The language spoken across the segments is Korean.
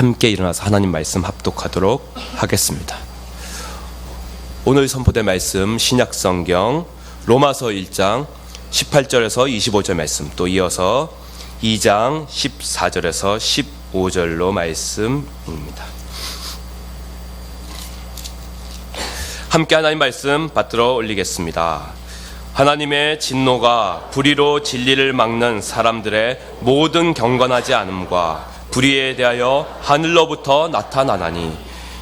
함께 일어나서 하나님 말씀 합독하도록 하겠습니다. 오늘 선포될 말씀 신약성경 로마서 1장 18절에서 25절 말씀, 또 이어서 2장 14절에서 15절로 말씀입니다. 함께 하나님 말씀 받들어 올리겠습니다. 하나님의 진노가 불의로 진리를 막는 사람들의 모든 경건하지 않음과 불의에 대하여 하늘로부터 나타나나니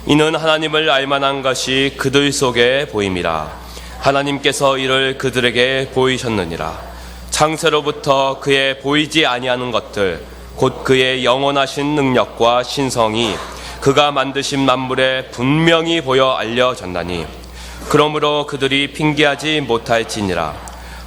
이는 하나님을 알만한 것이 그들 속에 보임이라. 하나님께서 이를 그들에게 보이셨느니라. 창세로부터 그의 보이지 아니하는 것들 곧 그의 영원하신 능력과 신성이 그가 만드신 만물에 분명히 보여 알려졌나니 그러므로 그들이 핑계하지 못할지니라.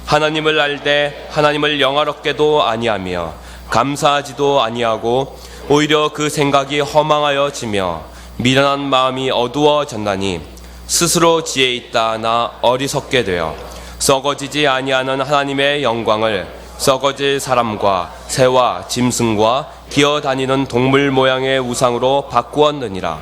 하나님을 알되 하나님을 영화롭게도 아니하며 감사하지도 아니하고 오히려 그 생각이 허망하여지며 미련한 마음이 어두워졌나니 스스로 지혜 있다 하나 어리석게 되어 썩어지지 아니하는 하나님의 영광을 썩어질 사람과 새와 짐승과 기어다니는 동물 모양의 우상으로 바꾸었느니라.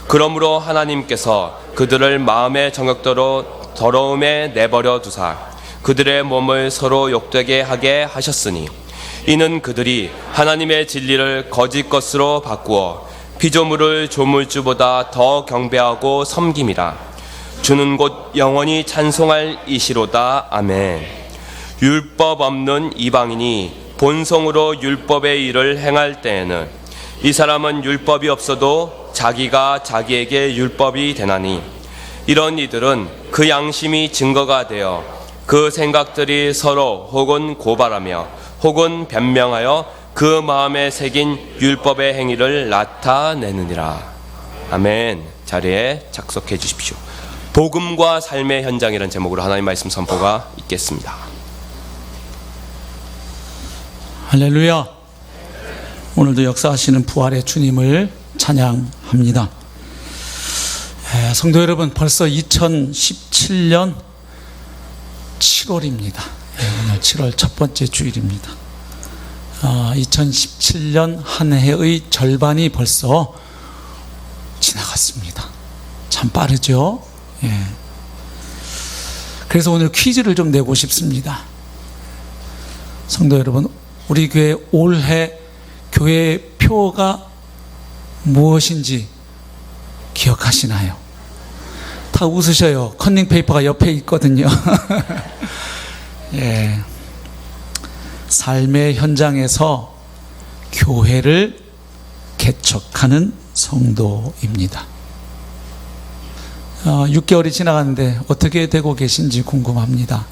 그러므로 하나님께서 그들을 마음의 정욕대로 더러움에 내버려 두사 그들의 몸을 서로 욕되게 하게 하셨으니 이는 그들이 하나님의 진리를 거짓 것으로 바꾸어 피조물을 조물주보다 더 경배하고 섬김이라. 주는 곧 영원히 찬송할 이시로다. 아멘. 율법 없는 이방인이 본성으로 율법의 일을 행할 때에는 이 사람은 율법이 없어도 자기가 자기에게 율법이 되나니 이런 이들은 그 양심이 증거가 되어 그 생각들이 서로 혹은 고발하며 혹은 변명하여 그 마음에 새긴 율법의 행위를 나타내느니라. 아멘. 자리에 작석해 주십시오. 복음과 삶의 현장이라는 제목으로 하나님 말씀 선포가 있겠습니다. 할렐루야. 오늘도 역사하시는 부활의 주님을 찬양합니다. 성도 여러분, 벌써 2017년 7월입니다. 오늘 7월 첫 번째 주일입니다. 2017년 한 해의 절반이 벌써 지나갔습니다. 참 빠르죠? 예. 그래서 오늘 퀴즈를 좀 내고 싶습니다. 성도 여러분, 우리 교회 올해 교회 표가 무엇인지 기억하시나요? 다 웃으셔요. 컨닝페이퍼가 옆에 있거든요. 예. 삶의 현장에서 교회를 개척하는 성도입니다. 6개월이 지나갔는데 어떻게 되고 계신지 궁금합니다.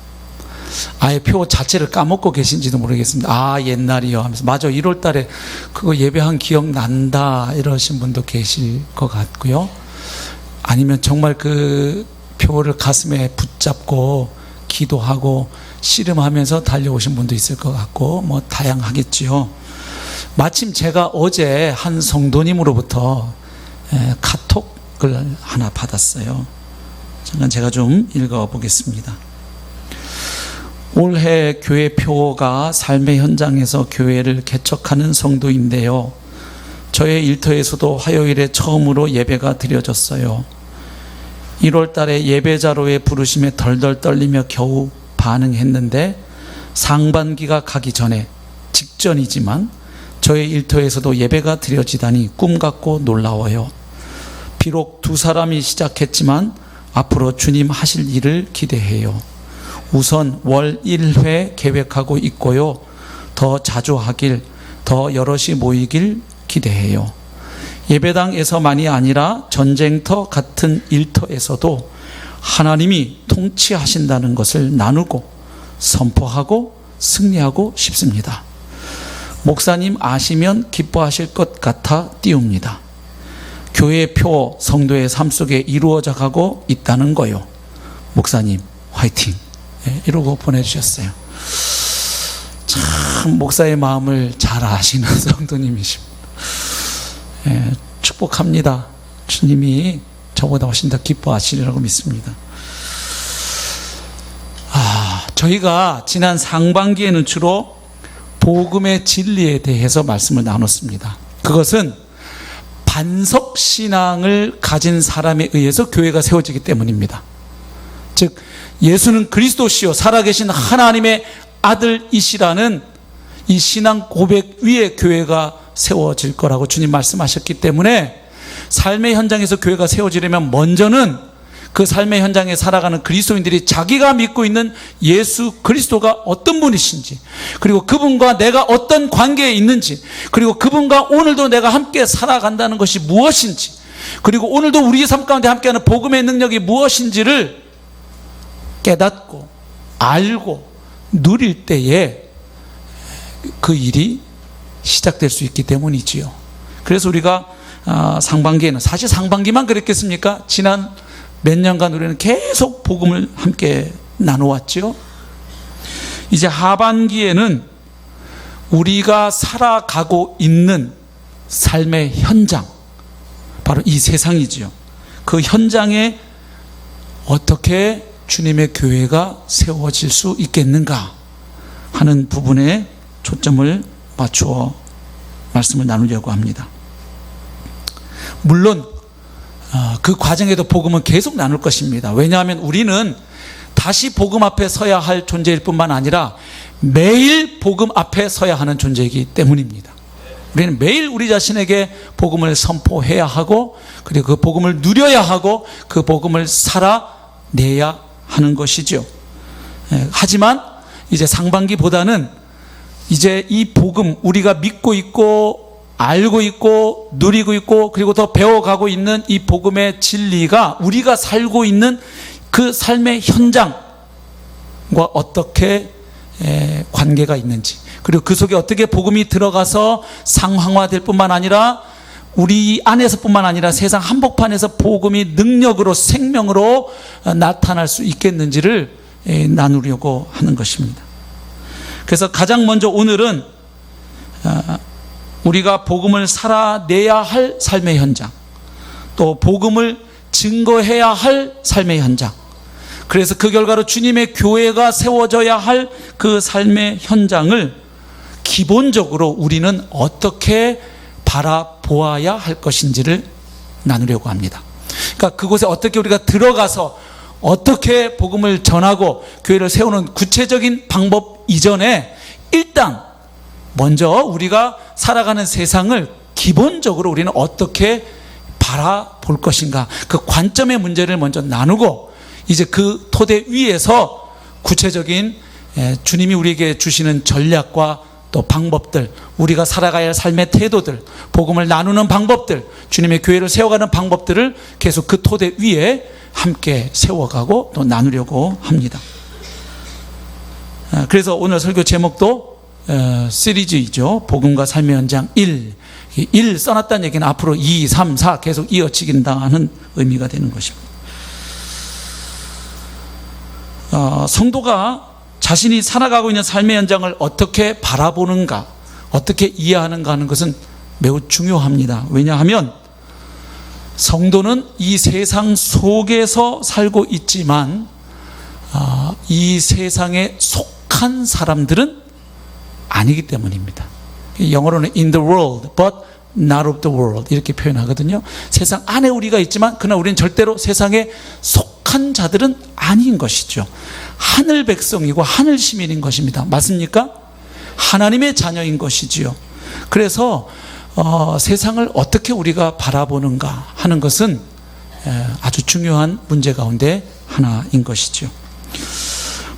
아예 표 자체를 까먹고 계신지도 모르겠습니다. 아, 옛날이요 하면서 맞아, 1월 달에 그거 예배한 기억 난다 이러신 분도 계실 것 같고요. 아니면 정말 그 표를 가슴에 붙잡고 기도하고 씨름하면서 달려오신 분도 있을 것 같고 뭐 다양하겠지요. 마침 제가 어제 한 성도님으로부터 카톡을 하나 받았어요. 잠깐 제가 좀 읽어보겠습니다. 올해 교회 표가 삶의 현장에서 교회를 개척하는 성도인데요. 저의 일터에서도 화요일에 처음으로 예배가 드려졌어요. 1월 달에 예배자로의 부르심에 덜덜 떨리며 겨우 반응했는데 상반기가 가기 전에 직전이지만 저의 일터에서도 예배가 드려지다니 꿈 같고 놀라워요. 비록 두 사람이 시작했지만 앞으로 주님 하실 일을 기대해요. 우선 월 1회 계획하고 있고요. 더 자주 하길, 더 여럿이 모이길 기대해요. 예배당에서만이 아니라 전쟁터 같은 일터에서도 하나님이 통치하신다는 것을 나누고 선포하고 승리하고 싶습니다. 목사님 아시면 기뻐하실 것 같아 띄웁니다. 교회 표 성도의 삶 속에 이루어져 가고 있다는 거요. 목사님 화이팅. 이러고 보내주셨어요. 참 목사의 마음을 잘 아시는 성도님이십니다. 축복합니다. 주님이 저보다 훨씬 더 기뻐하시리라고 믿습니다. 저희가 지난 상반기에는 주로 복음의 진리에 대해서 말씀을 나눴습니다. 그것은 반석 신앙을 가진 사람에 의해서 교회가 세워지기 때문입니다. 즉 예수는 그리스도시요 살아계신 하나님의 아들이시라는 이 신앙 고백 위에 교회가 세워질 거라고 주님 말씀하셨기 때문에 삶의 현장에서 교회가 세워지려면 먼저는 그 삶의 현장에 살아가는 그리스도인들이 자기가 믿고 있는 예수 그리스도가 어떤 분이신지, 그리고 그분과 내가 어떤 관계에 있는지, 그리고 그분과 오늘도 내가 함께 살아간다는 것이 무엇인지, 그리고 오늘도 우리의 삶 가운데 함께하는 복음의 능력이 무엇인지를 깨닫고 알고 누릴 때에 그 일이 시작될 수 있기 때문이지요. 그래서 우리가 상반기에는, 사실 상반기만 그랬겠습니까? 지난 몇 년간 우리는 계속 복음을 함께 나누었죠. 이제 하반기에는 우리가 살아가고 있는 삶의 현장, 바로 이 세상이지요. 그 현장에 어떻게 주님의 교회가 세워질 수 있겠는가 하는 부분에 초점을 맞추어 말씀을 나누려고 합니다. 물론 그 과정에도 복음은 계속 나눌 것입니다. 왜냐하면 우리는 다시 복음 앞에 서야 할 존재일 뿐만 아니라 매일 복음 앞에 서야 하는 존재이기 때문입니다. 우리는 매일 우리 자신에게 복음을 선포해야 하고, 그리고 그 복음을 누려야 하고, 그 복음을 살아내야 하는 것이죠. 하지만 이제 상반기보다는 이제 이 복음, 우리가 믿고 있고 알고 있고 누리고 있고 그리고 더 배워가고 있는 이 복음의 진리가 우리가 살고 있는 그 삶의 현장과 어떻게 관계가 있는지, 그리고 그 속에 어떻게 복음이 들어가서 상황화될 뿐만 아니라 우리 안에서뿐만 아니라 세상 한복판에서 복음이 능력으로 생명으로 나타날 수 있겠는지를 나누려고 하는 것입니다. 그래서 가장 먼저 오늘은 우리가 복음을 살아내야 할 삶의 현장, 또 복음을 증거해야 할 삶의 현장, 그래서 그 결과로 주님의 교회가 세워져야 할 그 삶의 현장을 기본적으로 우리는 어떻게 바라보아야 할 것인지를 나누려고 합니다. 그러니까 그곳에 어떻게 우리가 들어가서 어떻게 복음을 전하고 교회를 세우는 구체적인 방법 이전에 일단 먼저 우리가 살아가는 세상을 기본적으로 우리는 어떻게 바라볼 것인가, 그 관점의 문제를 먼저 나누고 이제 그 토대 위에서 구체적인 주님이 우리에게 주시는 전략과 또 방법들, 우리가 살아가야 할 삶의 태도들, 복음을 나누는 방법들, 주님의 교회를 세워가는 방법들을 계속 그 토대 위에 함께 세워가고 또 나누려고 합니다. 그래서 오늘 설교 제목도 시리즈이죠. 복음과 삶의 현장 1 써놨다는 얘기는 앞으로 2, 3, 4 계속 이어지긴다는 의미가 되는 것입니다. 성도가 자신이 살아가고 있는 삶의 현장을 어떻게 바라보는가, 어떻게 이해하는가 하는 것은 매우 중요합니다. 왜냐하면 성도는 이 세상 속에서 살고 있지만 이 세상에 속한 사람들은 아니기 때문입니다. 영어로는 in the world but not of the world 이렇게 표현하거든요. 세상 안에 우리가 있지만 그러나 우리는 절대로 세상에 속한 자들은 아닌 것이죠. 하늘 백성이고 하늘 시민인 것입니다. 맞습니까? 하나님의 자녀인 것이지요. 그래서 세상을 어떻게 우리가 바라보는가 하는 것은 아주 중요한 문제 가운데 하나인 것이죠.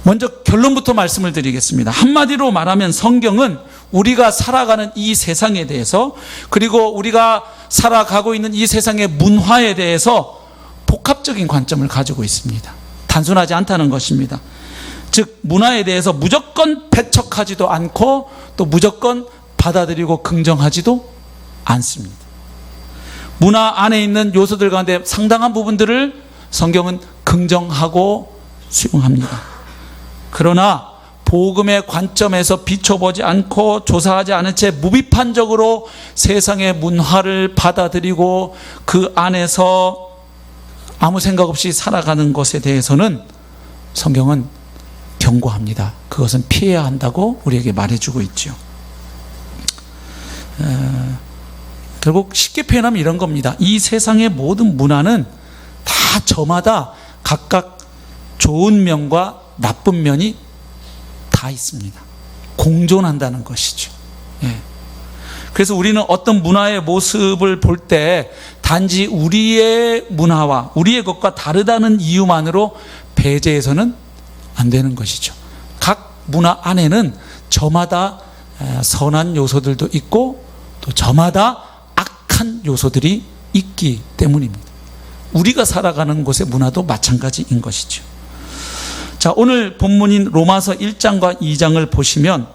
먼저 결론부터 말씀을 드리겠습니다. 한마디로 말하면 성경은 우리가 살아가는 이 세상에 대해서, 그리고 우리가 살아가고 있는 이 세상의 문화에 대해서 복합적인 관점을 가지고 있습니다. 단순하지 않다는 것입니다. 즉 문화에 대해서 무조건 배척하지도 않고 또 무조건 받아들이고 긍정하지도 않습니다. 문화 안에 있는 요소들 가운데 상당한 부분들을 성경은 긍정하고 수용합니다. 그러나 복음의 관점에서 비춰보지 않고 조사하지 않은 채 무비판적으로 세상의 문화를 받아들이고 그 안에서 아무 생각 없이 살아가는 것에 대해서는 성경은 경고합니다. 그것은 피해야 한다고 우리에게 말해주고 있죠. 결국 쉽게 표현하면 이런 겁니다. 이 세상의 모든 문화는 다 저마다 각각 좋은 면과 나쁜 면이 다 있습니다. 공존한다는 것이죠. 예. 그래서 우리는 어떤 문화의 모습을 볼 때 단지 우리의 문화와 우리의 것과 다르다는 이유만으로 배제해서는 안 되는 것이죠. 각 문화 안에는 저마다 선한 요소들도 있고 또 저마다 악한 요소들이 있기 때문입니다. 우리가 살아가는 곳의 문화도 마찬가지인 것이죠. 자, 오늘 본문인 로마서 1장과 2장을 보시면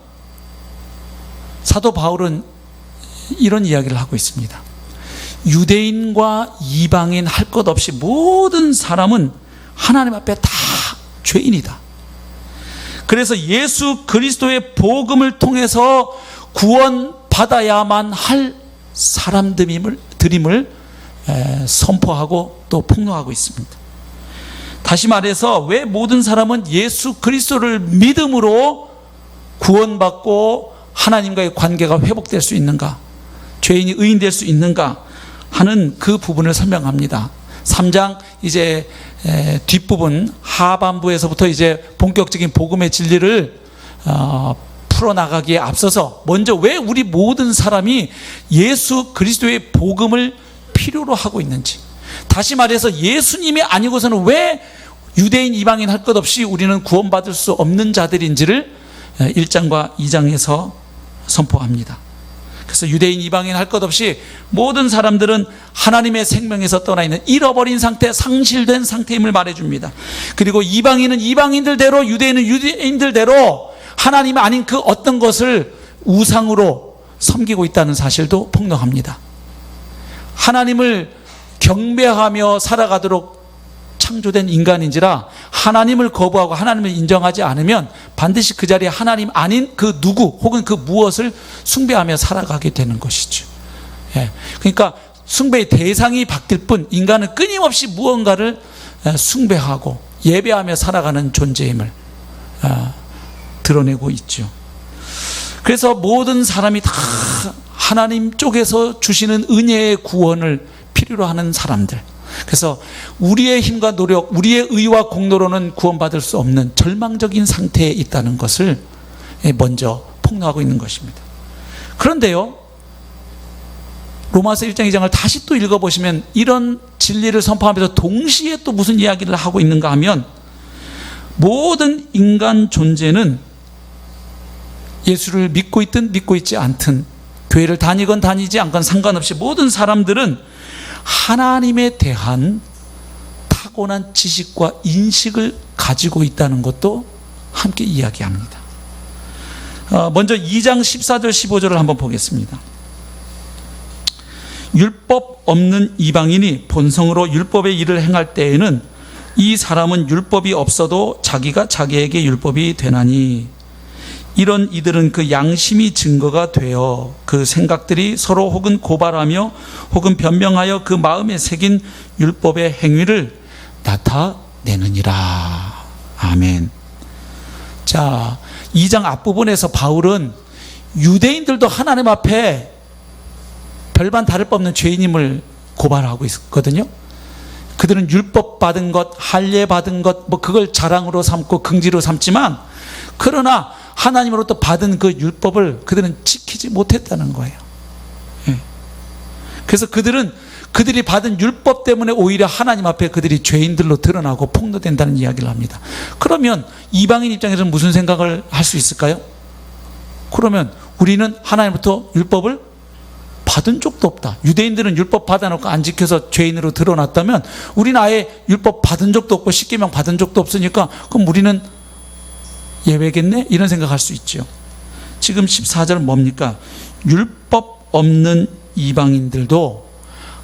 사도 바울은 이런 이야기를 하고 있습니다. 유대인과 이방인 할 것 없이 모든 사람은 하나님 앞에 다 죄인이다. 그래서 예수 그리스도의 복음을 통해서 구원받아야만 할 사람들임을 선포하고 또 폭로하고 있습니다. 다시 말해서 왜 모든 사람은 예수 그리스도를 믿음으로 구원받고 하나님과의 관계가 회복될 수 있는가, 죄인이 의인될 수 있는가 하는 그 부분을 설명합니다. 3장 이제 뒷부분 하반부에서부터 이제 본격적인 복음의 진리를 풀어나가기에 앞서서 먼저 왜 우리 모든 사람이 예수 그리스도의 복음을 필요로 하고 있는지, 다시 말해서 예수님이 아니고서는 왜 유대인 이방인 할 것 없이 우리는 구원받을 수 없는 자들인지를 1장과 2장에서 선포합니다. 그래서 유대인 이방인 할 것 없이 모든 사람들은 하나님의 생명에서 떠나 있는 잃어버린 상태, 상실된 상태임을 말해줍니다. 그리고 이방인은 이방인들대로, 유대인은 유대인들대로 하나님 아닌 그 어떤 것을 우상으로 섬기고 있다는 사실도 폭로합니다. 하나님을 경배하며 살아가도록 창조된 인간인지라 하나님을 거부하고 하나님을 인정하지 않으면 반드시 그 자리에 하나님 아닌 그 누구 혹은 그 무엇을 숭배하며 살아가게 되는 것이죠. 예. 그러니까 숭배의 대상이 바뀔 뿐 인간은 끊임없이 무언가를 숭배하고 예배하며 살아가는 존재임을 드러내고 있죠. 그래서 모든 사람이 다 하나님 쪽에서 주시는 은혜의 구원을 필요로 하는 사람들, 그래서 우리의 힘과 노력, 우리의 의와 공로로는 구원받을 수 없는 절망적인 상태에 있다는 것을 먼저 폭로하고 있는 것입니다. 그런데요, 로마서 1장 2장을 다시 또 읽어보시면 이런 진리를 선포하면서 동시에 또 무슨 이야기를 하고 있는가 하면, 모든 인간 존재는 예수를 믿고 있든 믿고 있지 않든, 교회를 다니건 다니지 않건 상관없이 모든 사람들은 하나님에 대한 타고난 지식과 인식을 가지고 있다는 것도 함께 이야기합니다. 먼저 2장 14절 15절을 한번 보겠습니다. 율법 없는 이방인이 본성으로 율법의 일을 행할 때에는 이 사람은 율법이 없어도 자기가 자기에게 율법이 되나니, 이런 이들은 그 양심이 증거가 되어 그 생각들이 서로 혹은 고발하며 혹은 변명하여 그 마음에 새긴 율법의 행위를 나타내느니라. 아멘. 자, 2장 앞부분에서 바울은 유대인들도 하나님 앞에 별반 다를 바 없는 죄인임을 고발하고 있거든요. 그들은 율법 받은 것, 할례 받은 것, 그걸 자랑으로 삼고 긍지로 삼지만, 그러나 하나님으로부터 받은 그 율법을 그들은 지키지 못했다는 거예요. 예. 그래서 그들이 받은 율법 때문에 오히려 하나님 앞에 그들이 죄인들로 드러나고 폭로된다는 이야기를 합니다. 그러면 이방인 입장에서는 무슨 생각을 할 수 있을까요? 그러면 우리는 하나님부터 율법을 받은 적도 없다. 유대인들은 율법 받아놓고 안 지켜서 죄인으로 드러났다면, 우리는 아예 율법 받은 적도 없고 십계명 받은 적도 없으니까 그럼 우리는 예외겠네? 이런 생각할 수 있죠. 지금 14절 뭡니까? 율법 없는 이방인들도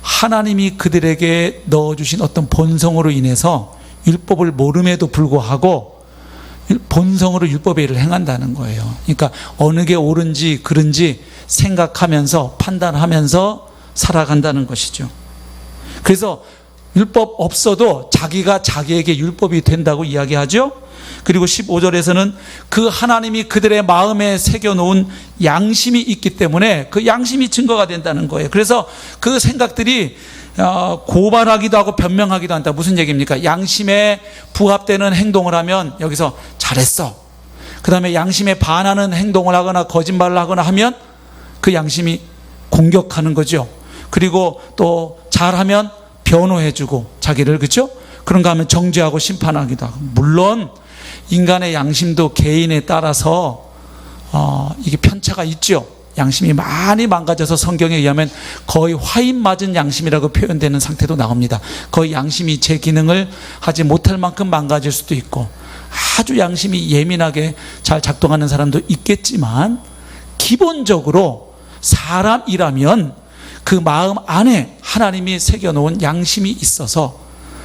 하나님이 그들에게 넣어주신 어떤 본성으로 인해서 율법을 모름에도 불구하고 본성으로 율법의 일을 행한다는 거예요. 그러니까 어느 게 옳은지 그른지 생각하면서 판단하면서 살아간다는 것이죠. 그래서 율법 없어도 자기가 자기에게 율법이 된다고 이야기하죠. 그리고 15절에서는 그 하나님이 그들의 마음에 새겨놓은 양심이 있기 때문에 그 양심이 증거가 된다는 거예요. 그래서 그 생각들이 고발하기도 하고 변명하기도 한다. 무슨 얘기입니까? 양심에 부합되는 행동을 하면 여기서 잘했어. 그 다음에 양심에 반하는 행동을 하거나 거짓말을 하거나 하면 그 양심이 공격하는 거죠. 그리고 또 잘하면 변호해주고 자기를, 그렇죠? 그런가 하면 정죄하고 심판하기도 하고. 물론 인간의 양심도 개인에 따라서 이게 편차가 있죠. 양심이 많이 망가져서 성경에 의하면 거의 화인 맞은 양심이라고 표현되는 상태도 나옵니다. 거의 양심이 제 기능을 하지 못할 만큼 망가질 수도 있고, 아주 양심이 예민하게 잘 작동하는 사람도 있겠지만, 기본적으로 사람이라면 그 마음 안에 하나님이 새겨놓은 양심이 있어서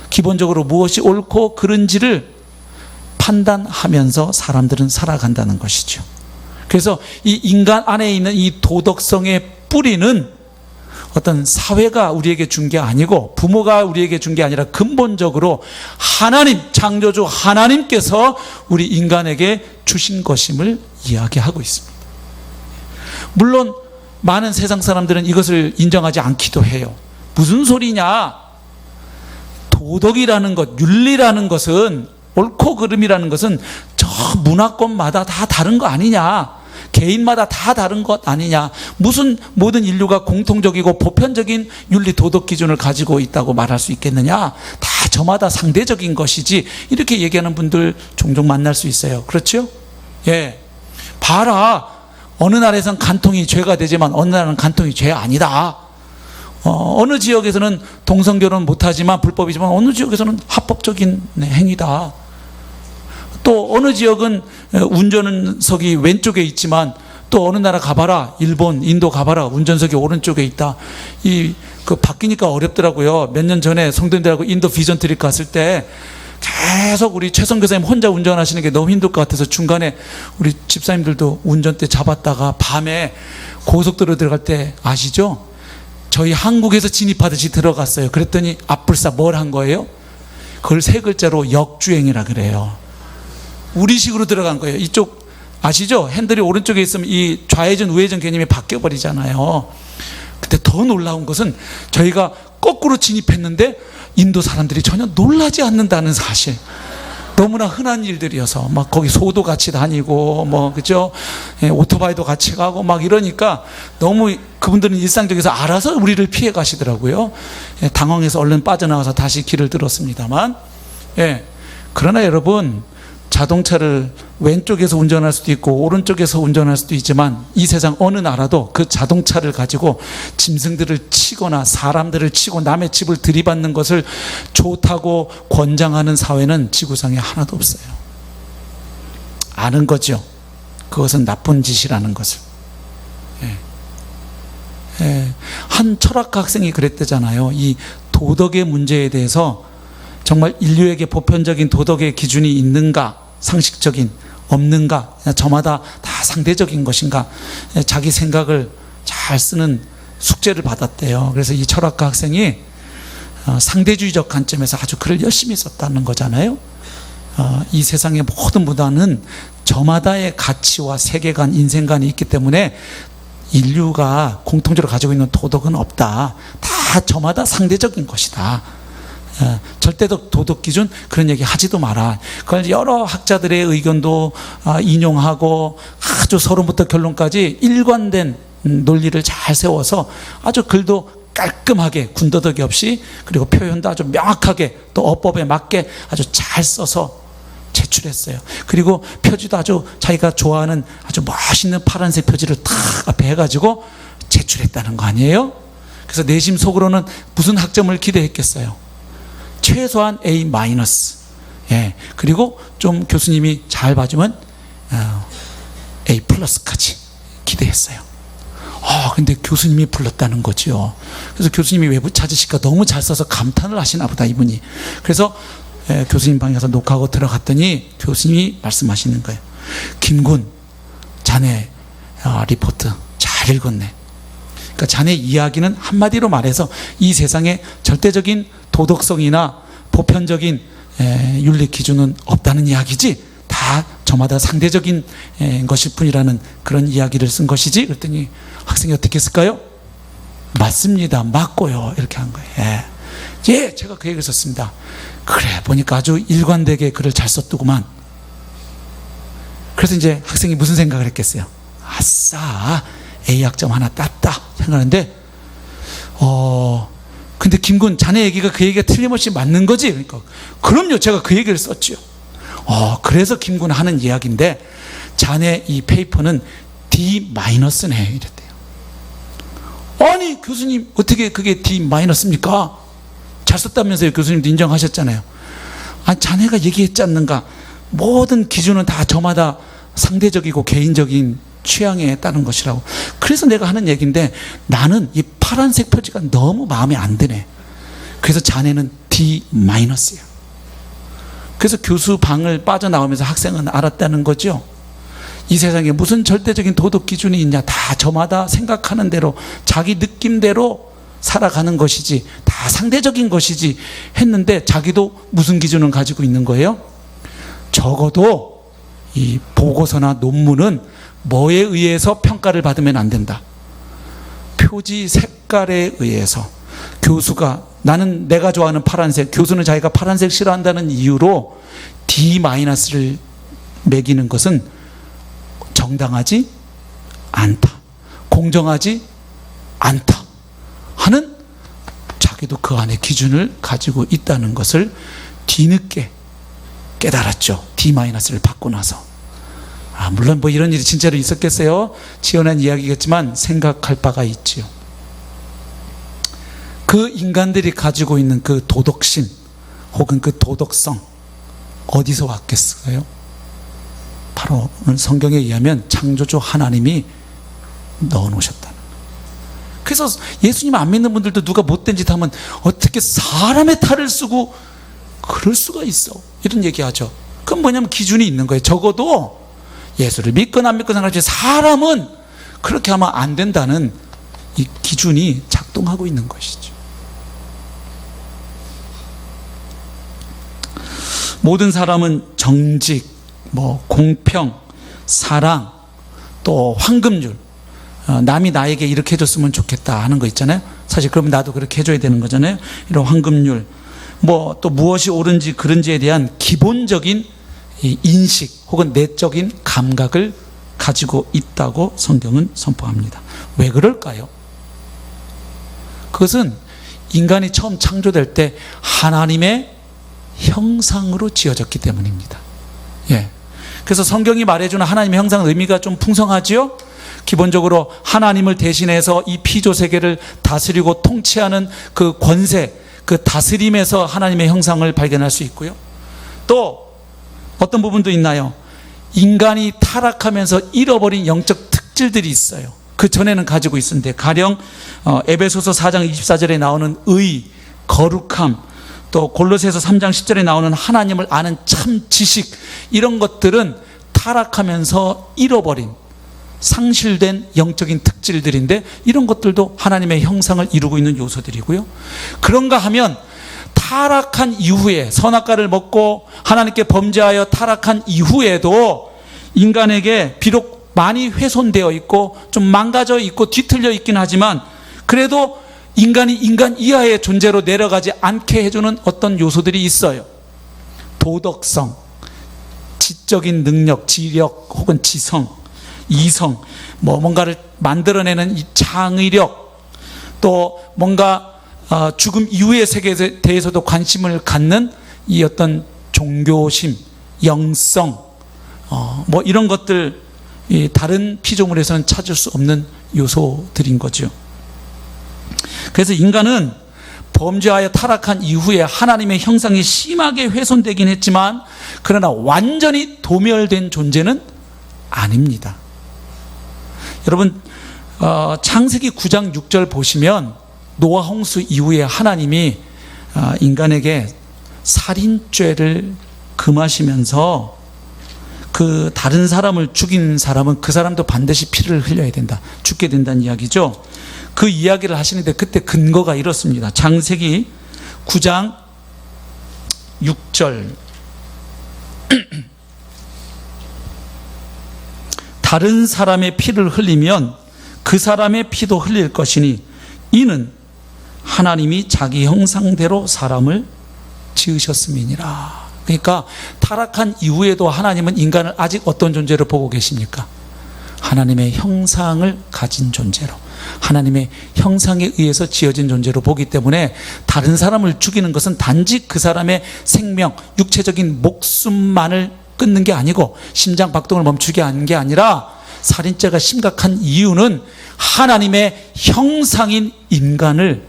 기본적으로 무엇이 옳고 그른지를 판단하면서 사람들은 살아간다는 것이죠. 그래서 이 인간 안에 있는 이 도덕성의 뿌리는 어떤 사회가 우리에게 준 게 아니고 부모가 우리에게 준 게 아니라 근본적으로 하나님, 창조주 하나님께서 우리 인간에게 주신 것임을 이야기하고 있습니다. 물론 많은 세상 사람들은 이것을 인정하지 않기도 해요. 무슨 소리냐? 도덕이라는 것, 윤리라는 것은, 옳고 그름이라는 것은 저 문화권마다 다 다른 거 아니냐? 개인마다 다 다른 것 아니냐? 무슨 모든 인류가 공통적이고 보편적인 윤리 도덕 기준을 가지고 있다고 말할 수 있겠느냐? 다 저마다 상대적인 것이지. 이렇게 얘기하는 분들 종종 만날 수 있어요. 그렇죠? 예. 봐라. 어느 나라에선 간통이 죄가 되지만 어느 나라는 간통이 죄 아니다. 어느 지역에서는 동성결혼 못하지만 불법이지만 어느 지역에서는 합법적인 행위다. 또 어느 지역은 운전석이 왼쪽에 있지만 또 어느 나라 가봐라, 일본, 인도 가봐라, 운전석이 오른쪽에 있다. 바뀌니까 어렵더라고요. 몇 년 전에 성도님들하고 인도 비전 트립 갔을 때 계속 우리 최성 교사님 혼자 운전하시는 게 너무 힘들 것 같아서 중간에 우리 집사님들도 운전대 잡았다가 밤에 고속도로 들어갈 때 아시죠? 저희 한국에서 진입하듯이 들어갔어요. 그랬더니 앞불사 뭘 한 거예요? 그걸 세 글자로 역주행이라 그래요. 우리식으로 들어간 거예요. 이쪽 아시죠? 핸들이 오른쪽에 있으면 이 좌회전 우회전 개념이 바뀌어 버리잖아요. 근데 더 놀라운 것은 저희가 거꾸로 진입했는데 인도 사람들이 전혀 놀라지 않는다는 사실. 너무나 흔한 일들이어서 막 거기 소도 같이 다니고 그죠? 예, 오토바이도 같이 가고 막 이러니까 너무 그분들은 일상적에서 알아서 우리를 피해 가시더라고요. 예, 당황해서 얼른 빠져나와서 다시 길을 들었습니다만, 예, 그러나 여러분, 자동차를 왼쪽에서 운전할 수도 있고 오른쪽에서 운전할 수도 있지만 이 세상 어느 나라도 그 자동차를 가지고 짐승들을 치거나 사람들을 치고 남의 집을 들이받는 것을 좋다고 권장하는 사회는 지구상에 하나도 없어요. 아는 거죠. 그것은 나쁜 짓이라는 것을. 한 철학가 학생이 그랬대잖아요. 이 도덕의 문제에 대해서 정말 인류에게 보편적인 도덕의 기준이 있는가, 상식적인, 없는가, 저마다 다 상대적인 것인가, 자기 생각을 잘 쓰는 숙제를 받았대요. 그래서 이 철학가 학생이 상대주의적 관점에서 아주 글을 열심히 썼다는 거잖아요. 이 세상의 모든 문화는 저마다의 가치와 세계관, 인생관이 있기 때문에 인류가 공통적으로 가지고 있는 도덕은 없다. 다 저마다 상대적인 것이다. 절대적 도덕 기준 그런 얘기 하지도 마라. 그걸 여러 학자들의 의견도 인용하고 아주 서론부터 결론까지 일관된 논리를 잘 세워서 아주 글도 깔끔하게 군더더기 없이, 그리고 표현도 아주 명확하게 또 어법에 맞게 아주 잘 써서 제출했어요. 그리고 표지도 아주 자기가 좋아하는 아주 멋있는 파란색 표지를 탁 앞에 해가지고 제출했다는 거 아니에요? 그래서 내심 속으로는 무슨 학점을 기대했겠어요? 최소한 A-. 예. 그리고 좀 교수님이 잘 봐주면 A+까지 기대했어요. 근데 교수님이 불렀다는 거죠. 그래서 교수님이 외부 찾으시니까 너무 잘 써서 감탄을 하시나 보다, 이분이. 그래서 교수님 방에 가서 녹화하고 들어갔더니 교수님이 말씀하시는 거예요. 김군, 자네 리포트 잘 읽었네. 그러니까 그러니까 자네 이야기는 한마디로 말해서 이 세상에 절대적인 도덕성이나 보편적인 윤리 기준은 없다는 이야기지, 다 저마다 상대적인 것일 뿐이라는 그런 이야기를 쓴 것이지. 그랬더니 학생이 어떻게 했을까요? 맞습니다, 맞고요, 이렇게 한 거예요. 예, 제가 그 얘기를 썼습니다. 그래, 보니까 아주 일관되게 글을 잘 썼더구만. 그래서 이제 학생이 무슨 생각을 했겠어요? 아싸, A학점 하나 땄다 생각하는데, 근데 김군, 자네 얘기가 그 얘기가 틀림없이 맞는 거지? 그러니까 그럼요, 제가 그 얘기를 썼죠. 그래서 김군 하는 이야기인데, 자네 이 페이퍼는 D-네 이랬대요. 아니 교수님, 어떻게 그게 D-입니까? 잘 썼다면서요. 교수님도 인정하셨잖아요. 자네가 얘기했지 않는가, 모든 기준은 다 저마다 상대적이고 개인적인 취향에 따른 것이라고. 그래서 내가 하는 얘기인데, 나는 이 파란색 표지가 너무 마음에 안 드네. 그래서 자네는 D-야. 그래서 교수 방을 빠져나오면서 학생은 알았다는 거죠. 이 세상에 무슨 절대적인 도덕 기준이 있냐, 다 저마다 생각하는 대로 자기 느낌대로 살아가는 것이지, 다 상대적인 것이지 했는데, 자기도 무슨 기준을 가지고 있는 거예요? 적어도 이 보고서나 논문은 뭐에 의해서 평가를 받으면 안 된다. 표지 색깔에 의해서. 교수가, 나는 내가 좋아하는 파란색, 교수는 자기가 파란색 싫어한다는 이유로 D-를 매기는 것은 정당하지 않다, 공정하지 않다 하는, 자기도 그 안에 기준을 가지고 있다는 것을 뒤늦게 깨달았죠. D-를 받고 나서. 물론 뭐 이런 일이 진짜로 있었겠어요? 지어낸 이야기겠지만 생각할 바가 있지요. 그 인간들이 가지고 있는 그 도덕심 혹은 그 도덕성, 어디서 왔겠어요? 바로 성경에 의하면 창조주 하나님이 넣어놓으셨다는. 그래서 예수님 안 믿는 분들도 누가 못된 짓 하면 어떻게 사람의 탈을 쓰고 그럴 수가 있어, 이런 얘기하죠. 그건 뭐냐면 기준이 있는 거예요. 적어도 예수를 믿거나 안 믿거나 상관없이 사람은 그렇게 하면 안 된다는 이 기준이 작동하고 있는 것이죠. 모든 사람은 정직, 공평, 사랑, 또 황금률, 남이 나에게 이렇게 해줬으면 좋겠다 하는 거 있잖아요. 사실 그럼 나도 그렇게 해줘야 되는 거잖아요. 이런 황금률, 또 무엇이 옳은지 그른지에 대한 기본적인 이 인식 혹은 내적인 감각을 가지고 있다고 성경은 선포합니다. 왜 그럴까요? 그것은 인간이 처음 창조될 때 하나님의 형상으로 지어졌기 때문입니다. 예. 그래서 성경이 말해주는 하나님의 형상은 의미가 좀 풍성하지요? 기본적으로 하나님을 대신해서 이 피조 세계를 다스리고 통치하는 그 권세, 그 다스림에서 하나님의 형상을 발견할 수 있고요. 또 어떤 부분도 있나요? 인간이 타락하면서 잃어버린 영적 특질들이 있어요. 그 전에는 가지고 있었는데, 가령 에베소서 4장 24절에 나오는 의, 거룩함, 또 골로새서 3장 10절에 나오는 하나님을 아는 참 지식, 이런 것들은 타락하면서 잃어버린, 상실된 영적인 특질들인데, 이런 것들도 하나님의 형상을 이루고 있는 요소들이고요. 그런가 하면 타락한 이후에, 선악과를 먹고 하나님께 범죄하여 타락한 이후에도 인간에게 비록 많이 훼손되어 있고 좀 망가져 있고 뒤틀려 있긴 하지만, 그래도 인간이 인간 이하의 존재로 내려가지 않게 해주는 어떤 요소들이 있어요. 도덕성, 지적인 능력, 지력 혹은 지성, 이성, 뭔가를 만들어내는 이 창의력, 또 뭔가 죽음 이후의 세계에 대해서도 관심을 갖는 이 어떤 종교심, 영성, 이런 것들, 이 다른 피조물에서는 찾을 수 없는 요소들인 거죠. 그래서 인간은 범죄하여 타락한 이후에 하나님의 형상이 심하게 훼손되긴 했지만, 그러나 완전히 도멸된 존재는 아닙니다. 여러분, 창세기 9장 6절 보시면 노아 홍수 이후에 하나님이 인간에게 살인죄를 금하시면서, 그 다른 사람을 죽인 사람은 그 사람도 반드시 피를 흘려야 된다, 죽게 된다는 이야기죠. 그 이야기를 하시는데 그때 근거가 이렇습니다. 창세기 9장 6절. 다른 사람의 피를 흘리면 그 사람의 피도 흘릴 것이니 이는 하나님이 자기 형상대로 사람을 지으셨음이니라. 그러니까 타락한 이후에도 하나님은 인간을 아직 어떤 존재로 보고 계십니까? 하나님의 형상을 가진 존재로, 하나님의 형상에 의해서 지어진 존재로 보기 때문에 다른 사람을 죽이는 것은 단지 그 사람의 생명, 육체적인 목숨만을 끊는 게 아니고 심장 박동을 멈추게 하는 게 아니라, 살인죄가 심각한 이유는 하나님의 형상인 인간을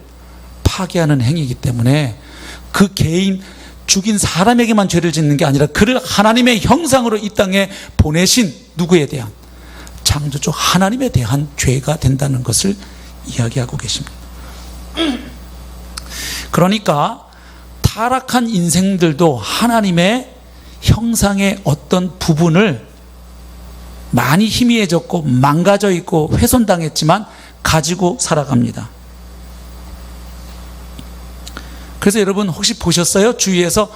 파괴하는 행위이기 때문에 그 개인 죽인 사람에게만 죄를 짓는 게 아니라 그를 하나님의 형상으로 이 땅에 보내신 누구에 대한, 창조주 하나님에 대한 죄가 된다는 것을 이야기하고 계십니다. 그러니까 타락한 인생들도 하나님의 형상의 어떤 부분을 많이 희미해졌고 망가져 있고 훼손당했지만 가지고 살아갑니다. 그래서 여러분 혹시 보셨어요? 주위에서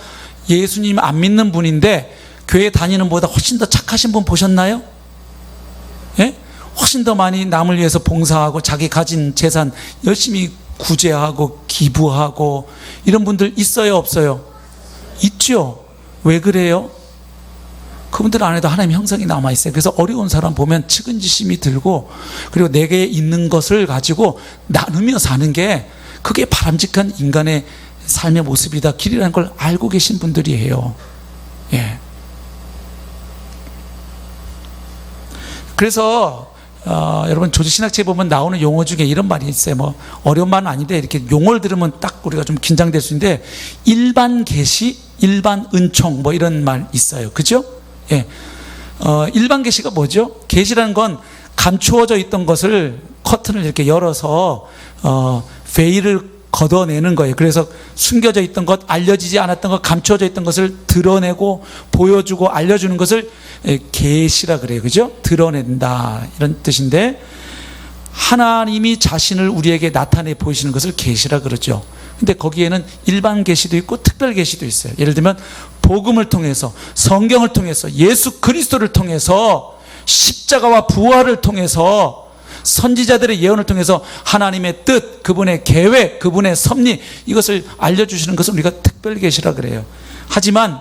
예수님 안 믿는 분인데 교회 다니는 분보다 훨씬 더 착하신 분 보셨나요? 예? 훨씬 더 많이 남을 위해서 봉사하고 자기 가진 재산 열심히 구제하고 기부하고 이런 분들 있어요, 없어요? 있죠. 왜 그래요? 그분들 안에도 하나님의 형상이 남아있어요. 그래서 어려운 사람 보면 측은지심이 들고, 그리고 내게 있는 것을 가지고 나누며 사는 게 그게 바람직한 인간의 삶의 모습이다, 길이라는 걸 알고 계신 분들이에요. 예. 그래서 여러분 조지신학책에 보면 나오는 용어 중에 이런 말이 있어요. 뭐 어려운 말은 아닌데 이렇게 용어를 들으면 딱 우리가 좀 긴장될 수 있는데, 일반 계시, 일반 은총 뭐 이런 말 있어요. 그죠? 예. 일반 계시가 뭐죠? 계시라는 건 감추어져 있던 것을, 커튼을 이렇게 열어서 베일을 걷어내는 거예요. 그래서 숨겨져 있던 것, 알려지지 않았던 것, 감추어져 있던 것을 드러내고 보여주고 알려주는 것을 계시라 그래요. 그죠? 드러낸다, 이런 뜻인데, 하나님이 자신을 우리에게 나타내 보이시는 것을 계시라 그러죠. 근데 거기에는 일반 계시도 있고 특별 계시도 있어요. 예를 들면 복음을 통해서, 성경을 통해서, 예수 그리스도를 통해서, 십자가와 부활을 통해서, 선지자들의 예언을 통해서 하나님의 뜻, 그분의 계획, 그분의 섭리, 이것을 알려주시는 것을 우리가 특별 계시라 그래요. 하지만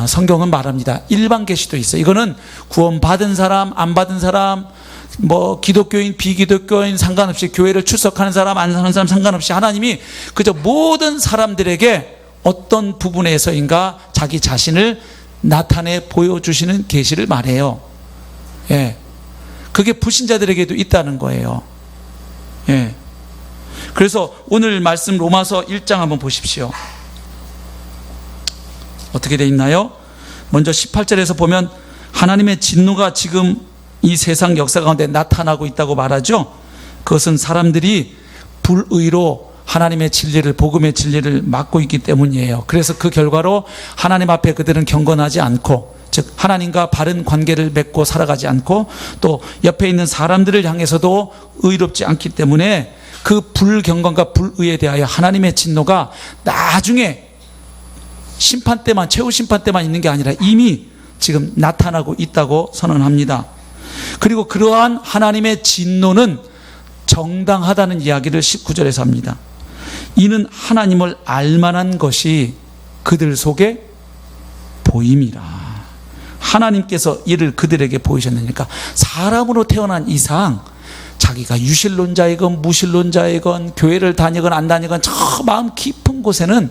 성경은 말합니다. 일반 계시도 있어요. 이거는 구원받은 사람, 안 받은 사람, 뭐 기독교인, 비기독교인 상관없이, 교회를 출석하는 사람, 안 하는 사람 상관없이 하나님이 그저 모든 사람들에게 어떤 부분에서인가 자기 자신을 나타내 보여주시는 계시를 말해요. 예. 그게 불신자들에게도 있다는 거예요. 예. 그래서 오늘 말씀 로마서 1장 한번 보십시오. 어떻게 돼 있나요? 먼저 18절에서 보면 하나님의 진노가 지금 이 세상 역사 가운데 나타나고 있다고 말하죠. 그것은 사람들이 불의로 하나님의 진리를, 복음의 진리를 막고 있기 때문이에요. 그래서 그 결과로 하나님 앞에 그들은 경건하지 않고, 즉 하나님과 바른 관계를 맺고 살아가지 않고, 또 옆에 있는 사람들을 향해서도 의롭지 않기 때문에 그 불경건과 불의에 대하여 하나님의 진노가 나중에 심판 때만, 최후 심판 때만 있는 게 아니라 이미 지금 나타나고 있다고 선언합니다. 그리고 그러한 하나님의 진노는 정당하다는 이야기를 19절에서 합니다. 이는 하나님을 알만한 것이 그들 속에 보임이라. 하나님께서 이를 그들에게 보이셨느니까, 사람으로 태어난 이상 자기가 유실론자이건 무실론자이건 교회를 다니건 안 다니건 저 마음 깊은 곳에는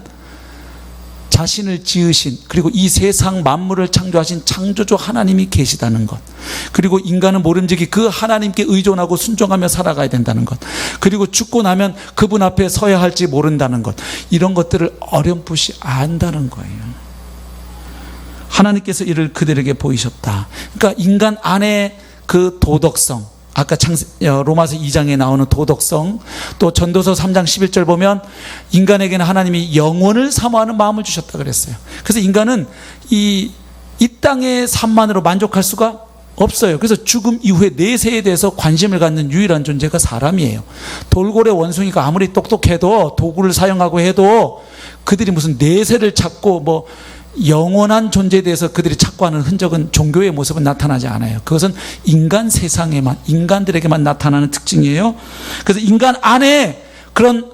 자신을 지으신, 그리고 이 세상 만물을 창조하신 창조주 하나님이 계시다는 것, 그리고 인간은 모름지기 그 하나님께 의존하고 순종하며 살아가야 된다는 것, 그리고 죽고 나면 그분 앞에 서야 할지 모른다는 것, 이런 것들을 어렴풋이 안다는 거예요. 하나님께서 이를 그들에게 보이셨다. 그러니까 인간 안에 그 도덕성, 아까 로마서 2장에 나오는 도덕성, 또 전도서 3장 11절 보면 인간에게는 하나님이 영원을 사모하는 마음을 주셨다 그랬어요. 그래서 인간은 이 땅의 삶만으로 만족할 수가 없어요. 그래서 죽음 이후에 내세에 대해서 관심을 갖는 유일한 존재가 사람이에요. 돌고래 원숭이가 아무리 똑똑해도 도구를 사용하고 해도 그들이 무슨 내세를 찾고 뭐 영원한 존재에 대해서 그들이 찾고 하는 흔적은 종교의 모습은 나타나지 않아요. 그것은 인간 세상에만, 인간들에게만 나타나는 특징이에요. 그래서 인간 안에 그런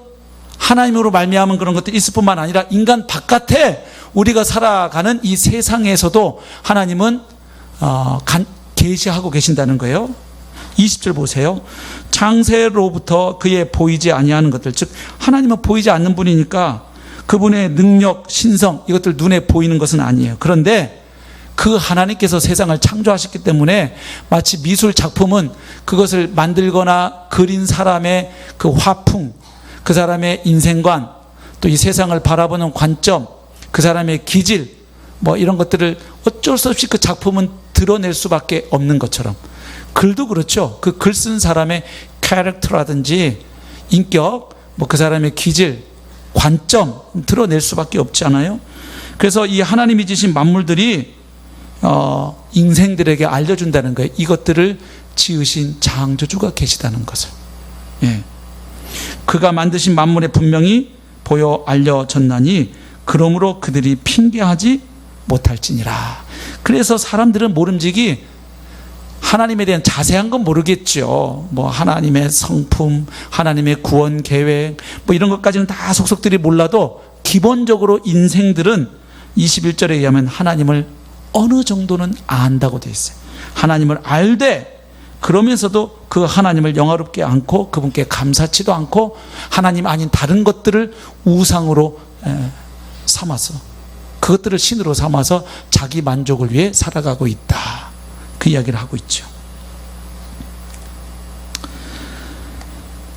하나님으로 말미암은 그런 것들이 있을 뿐만 아니라 인간 바깥에 우리가 살아가는 이 세상에서도 하나님은 계시하고 계신다는 거예요. 20절 보세요. 창세로부터 그의 보이지 아니하는 것들, 즉 하나님은 보이지 않는 분이니까 그분의 능력, 신성 이것들 눈에 보이는 것은 아니에요. 그런데 그 하나님께서 세상을 창조하셨기 때문에 마치 미술 작품은 그것을 만들거나 그린 사람의 그 화풍, 그 사람의 인생관, 또 이 세상을 바라보는 관점, 그 사람의 기질 뭐 이런 것들을 어쩔 수 없이 그 작품은 드러낼 수밖에 없는 것처럼 글도 그렇죠. 그 글 쓴 사람의 캐릭터라든지 인격, 뭐 그 사람의 기질, 관점 드러낼 수밖에 없지 않아요? 그래서 이 하나님이 지신 만물들이 인생들에게 알려준다는 거예요. 이것들을 지으신 창조주가 계시다는 것을. 예. 그가 만드신 만물에 분명히 보여 알려졌나니 그러므로 그들이 핑계하지 못할지니라. 그래서 사람들은 모름지기 하나님에 대한 자세한 건 모르겠죠. 뭐 하나님의 성품, 하나님의 구원 계획 뭐 이런 것까지는 다 속속들이 몰라도 기본적으로 인생들은 21절에 의하면 하나님을 어느 정도는 안다고 되어 있어요. 하나님을 알되 그러면서도 그 하나님을 영화롭게 않고 그분께 감사치도 않고 하나님 아닌 다른 것들을 우상으로 삼아서 그것들을 신으로 삼아서 자기 만족을 위해 살아가고 있다. 그 이야기를 하고 있죠.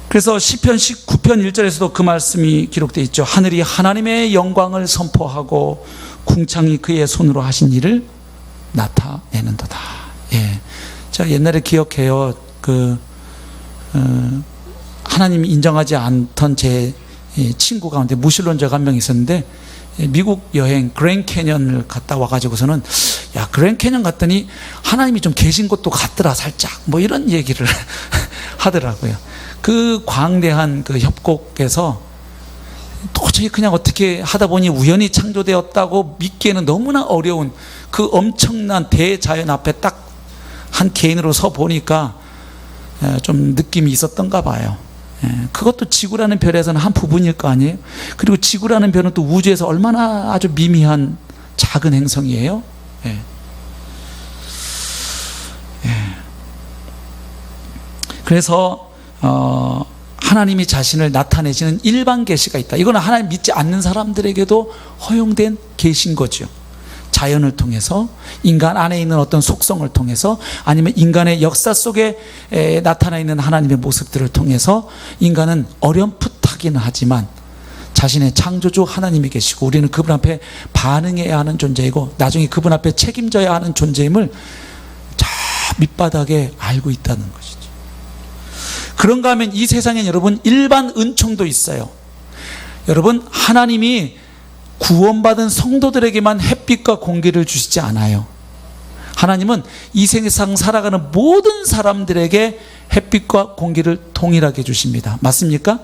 그래서 시편 19편 1절에서도 그 말씀이 기록되어 있죠. 하늘이 하나님의 영광을 선포하고 궁창이 그의 손으로 하신 일을 나타내는도다. 예. 제가 옛날에 기억해요. 하나님이 인정하지 않던 제 친구 가운데 무신론자가 한 명 있었는데 미국 여행 그랜드 캐년을 갔다 와가지고서는 야 그랜드 캐년 갔더니 하나님이 좀 계신 곳도 같더라 살짝 뭐 이런 얘기를 하더라고요. 그 광대한 그 협곡에서 도저히 그냥 어떻게 하다 보니 우연히 창조되었다고 믿기에는 너무나 어려운 그 엄청난 대자연 앞에 딱 한 개인으로 서 보니까 좀 느낌이 있었던가 봐요. 그것도 지구라는 별에서는 한 부분일 거 아니에요. 그리고 지구라는 별은 또 우주에서 얼마나 아주 미미한 작은 행성이에요. 그래서 하나님이 자신을 나타내시는 일반 계시가 있다. 이거는 하나님 믿지 않는 사람들에게도 허용된 계시인 거죠. 자연을 통해서 인간 안에 있는 어떤 속성을 통해서 아니면 인간의 역사 속에 나타나 있는 하나님의 모습들을 통해서 인간은 어렴풋하기는 하지만 자신의 창조주 하나님이 계시고 우리는 그분 앞에 반응해야 하는 존재이고 나중에 그분 앞에 책임져야 하는 존재임을 저 밑바닥에 알고 있다는 것이죠. 그런가 하면 이 세상에 여러분 일반 은총도 있어요. 여러분 하나님이 구원받은 성도들에게만 햇빛과 공기를 주시지 않아요. 하나님은 이 세상 살아가는 모든 사람들에게 햇빛과 공기를 동일하게 주십니다. 맞습니까?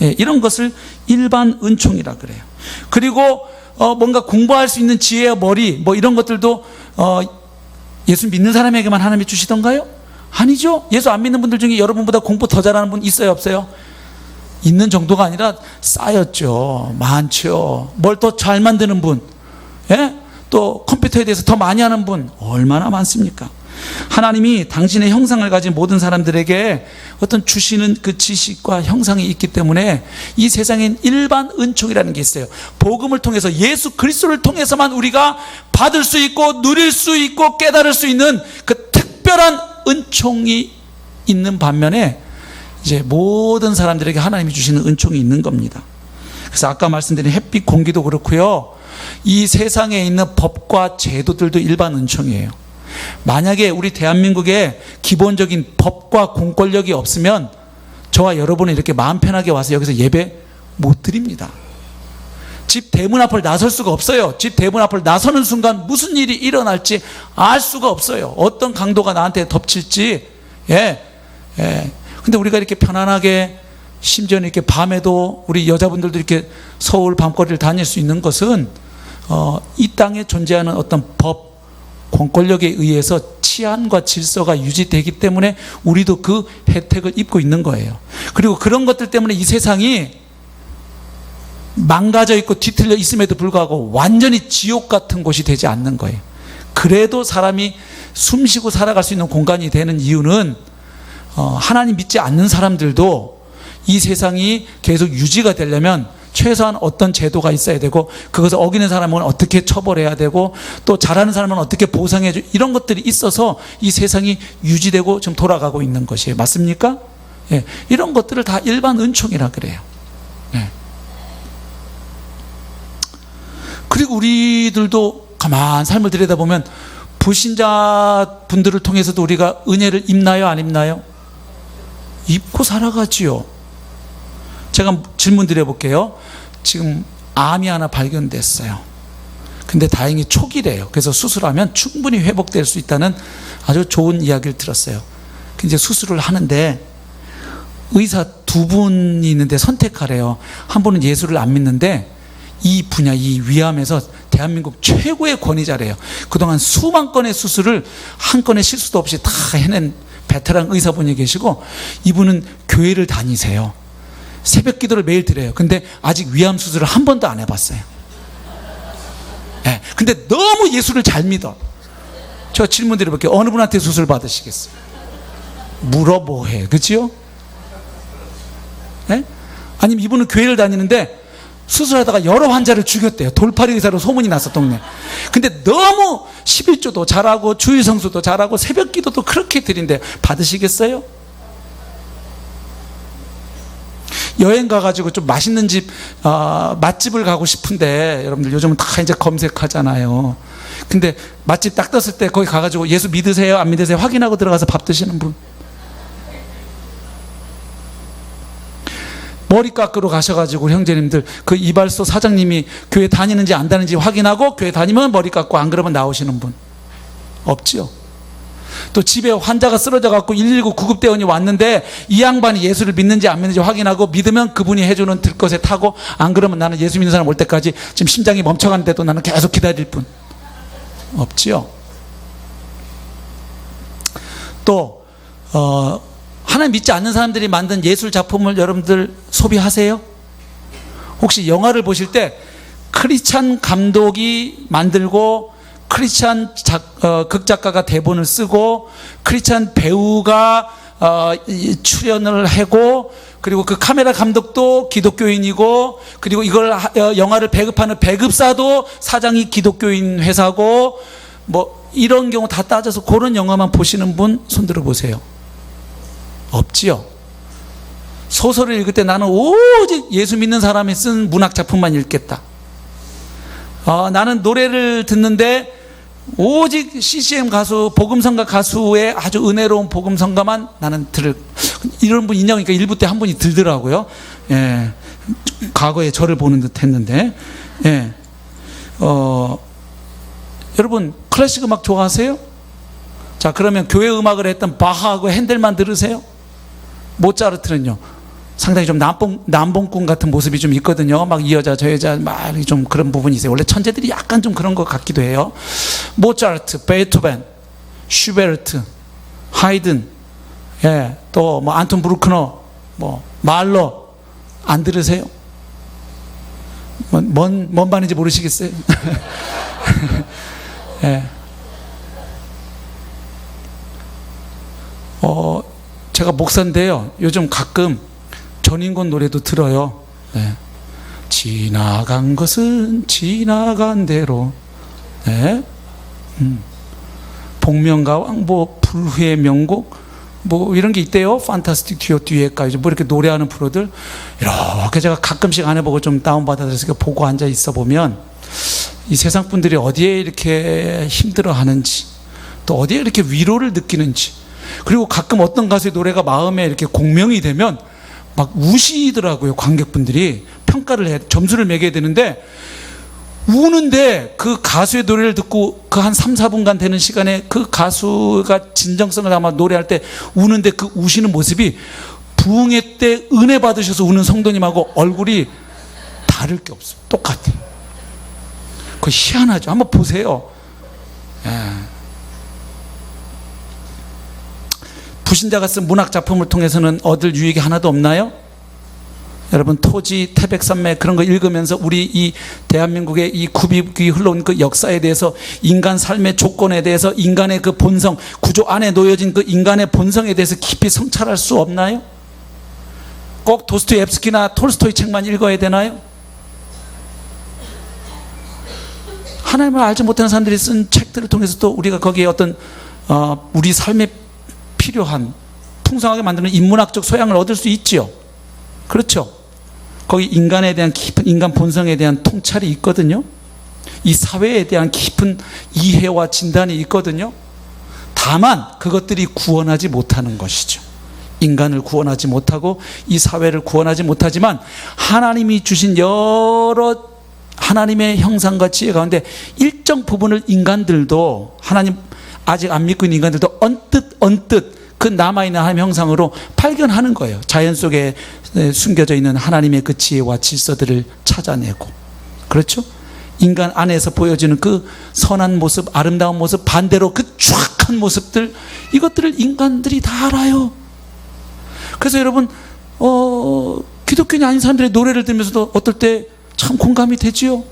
예, 이런 것을 일반 은총이라 그래요. 그리고 뭔가 공부할 수 있는 지혜와 머리 뭐 이런 것들도 예수 믿는 사람에게만 하나님이 주시던가요? 아니죠. 예수 안 믿는 분들 중에 여러분보다 공부 더 잘하는 분 있어요 없어요? 있는 정도가 아니라 쌓였죠. 많죠. 뭘 더 잘 만드는 분, 예? 또 컴퓨터에 대해서 더 많이 하는 분 얼마나 많습니까? 하나님이 당신의 형상을 가진 모든 사람들에게 어떤 주시는 그 지식과 형상이 있기 때문에 이 세상엔 일반 은총이라는 게 있어요. 복음을 통해서 예수 그리스도를 통해서만 우리가 받을 수 있고 누릴 수 있고 깨달을 수 있는 그 특별한 은총이 있는 반면에 이제 모든 사람들에게 하나님이 주시는 은총이 있는 겁니다. 그래서 아까 말씀드린 햇빛 공기도 그렇고요. 이 세상에 있는 법과 제도들도 일반 은총이에요. 만약에 우리 대한민국에 기본적인 법과 공권력이 없으면 저와 여러분은 이렇게 마음 편하게 와서 여기서 예배 못 드립니다. 집 대문 앞을 나설 수가 없어요. 집 대문 앞을 나서는 순간 무슨 일이 일어날지 알 수가 없어요. 어떤 강도가 나한테 덮칠지. 근데 우리가 이렇게 편안하게, 심지어는 이렇게 밤에도 우리 여자분들도 이렇게 서울 밤거리를 다닐 수 있는 것은 이 땅에 존재하는 어떤 법, 공권력에 의해서 치안과 질서가 유지되기 때문에 우리도 그 혜택을 입고 있는 거예요. 그리고 그런 것들 때문에 이 세상이 망가져 있고 뒤틀려 있음에도 불구하고 완전히 지옥 같은 곳이 되지 않는 거예요. 그래도 사람이 숨쉬고 살아갈 수 있는 공간이 되는 이유는 하나님 믿지 않는 사람들도 이 세상이 계속 유지가 되려면 최소한 어떤 제도가 있어야 되고, 그것을 어기는 사람은 어떻게 처벌해야 되고, 또 잘하는 사람은 어떻게 보상해 줘, 이런 것들이 있어서 이 세상이 유지되고 좀 돌아가고 있는 것이에요. 맞습니까? 이런 것들을 다 일반 은총이라 그래요. 그리고 우리들도 가만 삶을 들여다보면 불신자 분들을 통해서도 우리가 은혜를 입나요, 안 입나요? 입고 살아가지요. 제가 질문 드려볼게요. 지금 암이 하나 발견됐어요. 근데 다행히 초기래요. 그래서 수술하면 충분히 회복될 수 있다는 아주 좋은 이야기를 들었어요. 이제 수술을 하는데 의사 두 분이 있는데 선택하래요. 한 분은 예수를 안 믿는데 이 분야, 이 위암에서 대한민국 최고의 권위자래요. 그동안 수만 건의 수술을 한 건의 실수도 없이 다 해낸 베테랑 의사분이 계시고, 이분은 교회를 다니세요. 새벽 기도를 매일 드려요. 근데 아직 위암 수술을 한 번도 안 해봤어요. 근데 너무 예수를 잘 믿어. 저 질문 드려볼게요. 어느 분한테 수술 받으시겠어요? 물어보해. 그치요? 아니면 이분은 교회를 다니는데 수술하다가 여러 환자를 죽였대요. 돌팔이 의사로 소문이 났어, 동네. 근데 너무 11조도 잘하고 주일성수도 잘하고 새벽 기도도 그렇게 드린대. 받으시겠어요? 여행 가가지고 좀 맛있는 집, 맛집을 가고 싶은데, 여러분들 요즘은 다 이제 검색하잖아요. 근데 맛집 딱 떴을 때 거기 가가지고 예수 믿으세요, 안 믿으세요 확인하고 들어가서 밥 드시는 분. 머리 깎으러 가셔가지고 형제님들, 그 이발소 사장님이 교회 다니는지 안 다니는지 확인하고 교회 다니면 머리 깎고 안 그러면 나오시는 분 없지요. 또 집에 환자가 쓰러져 갖고 119 구급대원이 왔는데 이 양반이 예수를 믿는지 안 믿는지 확인하고 믿으면 그분이 해주는 들것에 타고, 안 그러면 나는 예수 믿는 사람 올 때까지 지금 심장이 멈춰가는데도 나는 계속 기다릴 분 없지요. 또 하나님 믿지 않는 사람들이 만든 예술 작품을 여러분들 소비하세요? 혹시 영화를 보실 때 크리스찬 감독이 만들고 크리스찬 극작가가 대본을 쓰고 크리스찬 배우가 출연을 하고, 그리고 그 카메라 감독도 기독교인이고, 그리고 이걸 영화를 배급하는 배급사도 사장이 기독교인 회사고, 뭐 이런 경우 다 따져서 그런 영화만 보시는 분 손들어 보세요. 없지요. 소설을 읽을 때 나는 오직 예수 믿는 사람이 쓴 문학 작품만 읽겠다. 나는 노래를 듣는데 오직 CCM 가수, 복음성가 가수의 아주 은혜로운 복음성가만 나는 들을, 이런 분 있냐니까 일부 때 한 분이 들더라고요. 과거에 저를 보는 듯 했는데. 여러분 클래식 음악 좋아하세요? 자, 그러면 교회 음악을 했던 바하하고 핸델만 들으세요? 모차르트는요 상당히 좀 남봉꾼 같은 모습이 좀 있거든요. 막 이 여자 저 여자 막 좀 그런 부분이 있어요. 원래 천재들이 약간 좀 그런 것 같기도 해요. 모차르트, 베토벤, 슈베르트, 하이든, 또 뭐 안톤 브루크너, 뭐 말러 안 들으세요? 뭔 반인지 모르시겠어요? 제가 목사인데요. 요즘 가끔 전인권 노래도 들어요. 지나간 것은 지나간 대로. 복면가 왕복, 불후의 명곡, 뭐 이런 게 있대요. 판타스틱 듀오 뒤에까지 뭐 이렇게 노래하는 프로들. 이렇게 제가 가끔씩 안 해보고 좀 다운받아서 보고 앉아 있어 보면 이 세상 분들이 어디에 이렇게 힘들어하는지, 또 어디에 이렇게 위로를 느끼는지, 그리고 가끔 어떤 가수의 노래가 마음에 이렇게 공명이 되면 막 우시더라고요. 관객분들이 평가를 해, 점수를 매겨야 되는데, 우는데 그 가수의 노래를 듣고 그 한 3, 4분간 되는 시간에 그 가수가 진정성을 담아 노래할 때 우는데 그 우시는 모습이 부흥회 때 은혜 받으셔서 우는 성도님하고 얼굴이 다를 게 없어요. 똑같아요. 그거 희한하죠. 한번 보세요. 예. 부신자가 쓴 문학 작품을 통해서는 얻을 유익이 하나도 없나요? 여러분, 토지, 태백산맥 그런 거 읽으면서 우리 이 대한민국의 이 굽이 흘러온 그 역사에 대해서, 인간 삶의 조건에 대해서, 인간의 그 본성, 구조 안에 놓여진 그 인간의 본성에 대해서 깊이 성찰할 수 없나요? 꼭 도스토옙스키나 톨스토이 책만 읽어야 되나요? 하나님을 알지 못하는 사람들이 쓴 책들을 통해서 또 우리가 거기에 어떤 우리 삶에 필요한 풍성하게 만드는 인문학적 소양을 얻을 수 있지요. 그렇죠? 거기 인간에 대한 깊은, 인간 본성에 대한 통찰이 있거든요. 이 사회에 대한 깊은 이해와 진단이 있거든요. 다만 그것들이 구원하지 못하는 것이죠. 인간을 구원하지 못하고 이 사회를 구원하지 못하지만, 하나님이 주신 여러 하나님의 형상과 지혜 가운데 일정 부분을 인간들도, 하나님 아직 안 믿고 있는 인간들도 언뜻 그 남아있는 하나님의 형상으로 발견하는 거예요. 자연 속에 숨겨져 있는 하나님의 그 지혜와 질서들을 찾아내고. 그렇죠? 인간 안에서 보여지는 그 선한 모습, 아름다운 모습, 반대로 그 추악한 모습들, 이것들을 인간들이 다 알아요. 그래서 여러분, 기독교인이 아닌 사람들의 노래를 들으면서도 어떨 때 참 공감이 되지요.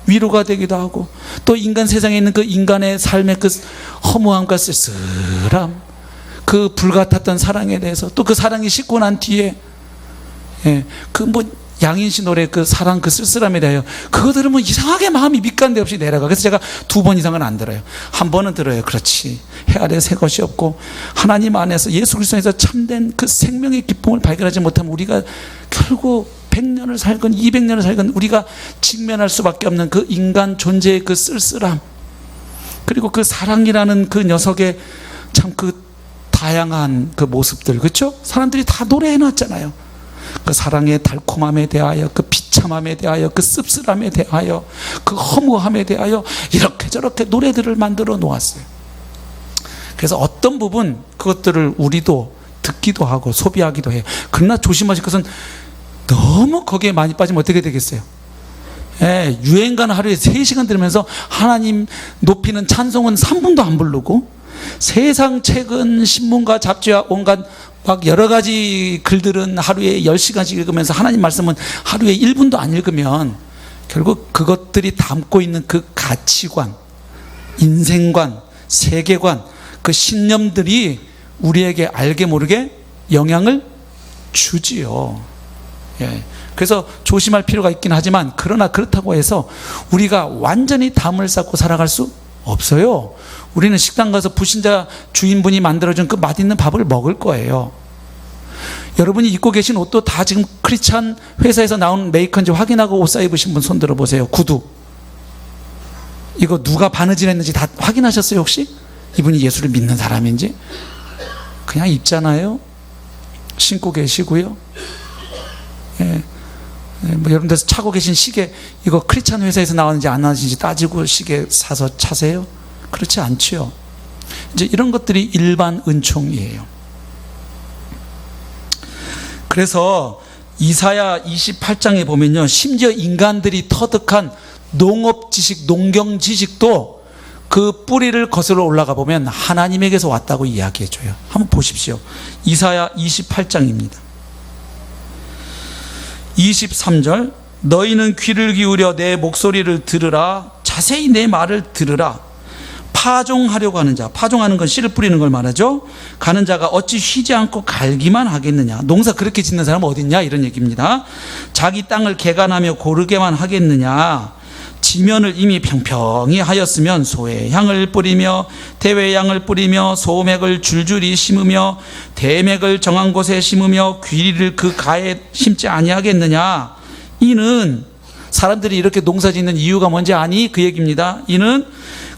위로가 되기도 하고, 또 인간 세상에 있는 그 인간의 삶의 그 허무함과 쓸쓸함, 그 불같았던 사랑에 대해서, 또 그 사랑이 식고 난 뒤에, 그 뭐 양인씨 노래 그 사랑 그 쓸쓸함에 대하여, 그거 들으면 이상하게 마음이 밑간데 없이 내려가. 그래서 제가 2번 이상은 안 들어요. 한 번은 들어요. 그렇지, 해 아래 새 것이 없고 하나님 안에서 예수 그리스도 안에서 참된 그 생명의 기쁨을 발견하지 못하면 우리가 결국 100년을 살건 200년을 살건 우리가 직면할 수밖에 없는 그 인간 존재의 그 쓸쓸함, 그리고 그 사랑이라는 그 녀석의 참 그 다양한 그 모습들, 그렇죠? 사람들이 다 노래해놨잖아요. 그 사랑의 달콤함에 대하여, 그 비참함에 대하여, 그 씁쓸함에 대하여, 그 허무함에 대하여 이렇게 저렇게 노래들을 만들어 놓았어요. 그래서 어떤 부분 그것들을 우리도 듣기도 하고 소비하기도 해요. 그러나 조심하실 것은, 너무 거기에 많이 빠지면 어떻게 되겠어요? 유행가는 하루에 3시간 들으면서 하나님 높이는 찬송은 3분도 안 부르고, 세상 책은 신문과 잡지와 온갖 막 여러 가지 글들은 하루에 10시간씩 읽으면서 하나님 말씀은 하루에 1분도 안 읽으면 결국 그것들이 담고 있는 그 가치관, 인생관, 세계관, 그 신념들이 우리에게 알게 모르게 영향을 주지요. 그래서 조심할 필요가 있긴 하지만, 그러나 그렇다고 해서 우리가 완전히 담을 쌓고 살아갈 수 없어요. 우리는 식당 가서 부신자 주인분이 만들어준 그 맛있는 밥을 먹을 거예요. 여러분이 입고 계신 옷도 다 지금 크리스찬 회사에서 나온 메이커인지 확인하고 옷 사 입으신 분 손 들어보세요. 구두, 이거 누가 바느질 했는지 다 확인하셨어요? 혹시 이분이 예수를 믿는 사람인지? 그냥 입잖아요. 신고 계시고요. 뭐 여러분들 차고 계신 시계, 이거 크리스찬 회사에서 나왔는지 안 나왔는지 따지고 시계 사서 차세요? 그렇지 않지요. 이제 이런 것들이 일반 은총이에요. 그래서 이사야 28장에 보면요, 심지어 인간들이 터득한 농업 지식, 농경 지식도 그 뿌리를 거슬러 올라가 보면 하나님에게서 왔다고 이야기해 줘요. 한번 보십시오. 이사야 28장입니다. 23절, 너희는 귀를 기울여 내 목소리를 들으라. 자세히 내 말을 들으라. 파종하려고 하는 자, 파종하는 건 씨를 뿌리는 걸 말하죠. 가는 자가 어찌 쉬지 않고 갈기만 하겠느냐. 농사 그렇게 짓는 사람은 어딨냐, 이런 얘기입니다. 자기 땅을 개간하며 고르게만 하겠느냐. 지면을 이미 평평히 하였으면 소의 향을 뿌리며 대외향을 뿌리며 소맥을 줄줄이 심으며 대맥을 정한 곳에 심으며 귀리를 그 가에 심지 아니하겠느냐. 이는, 사람들이 이렇게 농사 짓는 이유가 뭔지 아니? 그 얘기입니다. 이는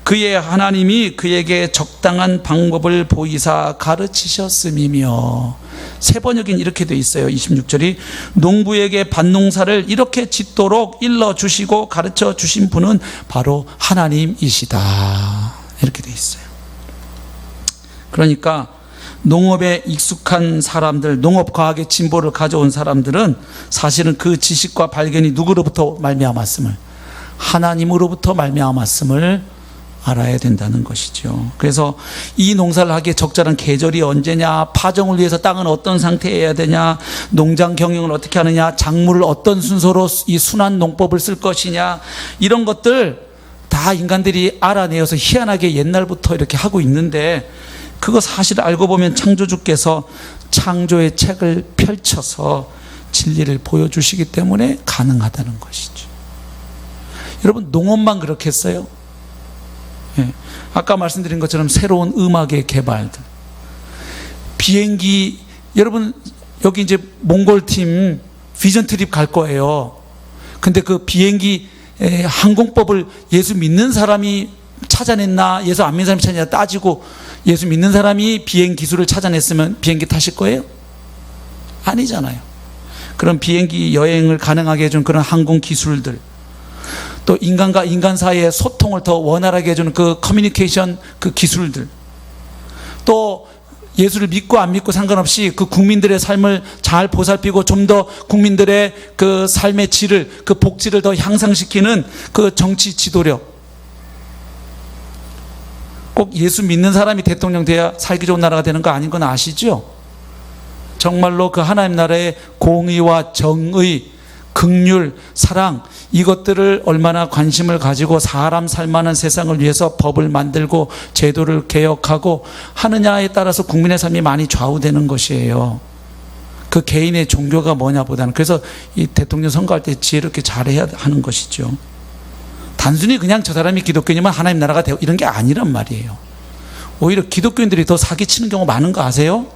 그의 하나님이 그에게 적당한 방법을 보이사 가르치셨음이며. 세 번역인 이렇게 돼 있어요. 26절이 농부에게 밭농사를 이렇게 짓도록 일러주시고 가르쳐 주신 분은 바로 하나님이시다. 이렇게 돼 있어요. 그러니까 농업에 익숙한 사람들, 농업과학의 진보를 가져온 사람들은 사실은 그 지식과 발견이 누구로부터 말미암았음을, 하나님으로부터 말미암았음을 알아야 된다는 것이죠. 그래서 이 농사를 하기에 적절한 계절이 언제냐, 파종을 위해서 땅은 어떤 상태여야 되냐, 농장 경영을 어떻게 하느냐, 작물을 어떤 순서로 이 순환 농법을 쓸 것이냐, 이런 것들 다 인간들이 알아내어서 희한하게 옛날부터 이렇게 하고 있는데, 그거 사실 알고 보면 창조주께서 창조의 책을 펼쳐서 진리를 보여주시기 때문에 가능하다는 것이죠. 여러분, 농업만 그렇겠어요? 예. 아까 말씀드린 것처럼 새로운 음악의 개발들, 비행기, 여러분 여기 이제 몽골팀 비전 트립 갈 거예요. 근데 그 비행기 항공법을 예수 믿는 사람이 찾아냈나, 예수 안 믿는 사람이 찾아냈나 따지고 예수 믿는 사람이 비행 기술을 찾아냈으면 비행기 타실 거예요? 아니잖아요. 그런 비행기 여행을 가능하게 해준 그런 항공 기술들, 또 인간과 인간 사이의 소통을 더 원활하게 해주는 그 커뮤니케이션 그 기술들, 또 예수를 믿고 안 믿고 상관없이 그 국민들의 삶을 잘 보살피고 좀 더 국민들의 그 삶의 질을, 그 복지를 더 향상시키는 그 정치 지도력, 꼭 예수 믿는 사람이 대통령 돼야 살기 좋은 나라가 되는 거 아닌 건 아시죠? 정말로 그 하나님 나라의 공의와 정의, 긍휼, 사랑, 이것들을 얼마나 관심을 가지고 사람 살만한 세상을 위해서 법을 만들고 제도를 개혁하고 하느냐에 따라서 국민의 삶이 많이 좌우되는 것이에요. 그 개인의 종교가 뭐냐 보다는. 그래서 이 대통령 선거할 때 지혜롭게 잘해야 하는 것이죠. 단순히 그냥 저 사람이 기독교인이면 하나님 나라가 되고 이런 게 아니란 말이에요. 오히려 기독교인들이 더 사기치는 경우 많은 거 아세요?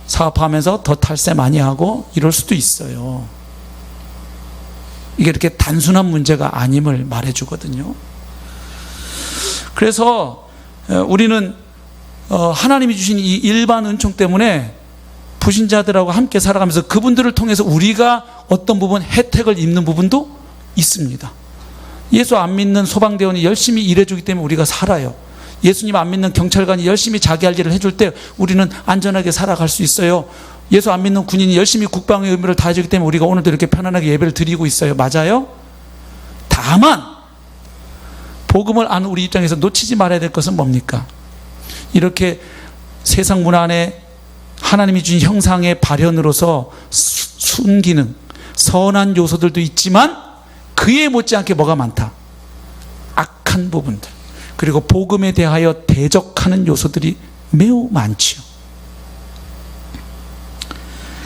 사업하면서 더 탈세 많이 하고 이럴 수도 있어요. 이게 이렇게 단순한 문제가 아님을 말해주거든요. 그래서 우리는 하나님이 주신 이 일반 은총 때문에 불신자들하고 함께 살아가면서 그분들을 통해서 우리가 어떤 부분 혜택을 입는 부분도 있습니다. 예수 안 믿는 소방대원이 열심히 일해주기 때문에 우리가 살아요. 예수님 안 믿는 경찰관이 열심히 자기 할 일을 해줄 때 우리는 안전하게 살아갈 수 있어요. 예수 안 믿는 군인이 열심히 국방의 의무를 다해주기 때문에 우리가 오늘도 이렇게 편안하게 예배를 드리고 있어요. 맞아요? 다만 복음을 아는 우리 입장에서 놓치지 말아야 될 것은 뭡니까? 이렇게 세상 문화 안에 하나님이 주신 형상의 발현으로서 순기능, 선한 요소들도 있지만 그에 못지않게 뭐가 많다? 악한 부분들, 그리고 복음에 대하여 대적하는 요소들이 매우 많지요.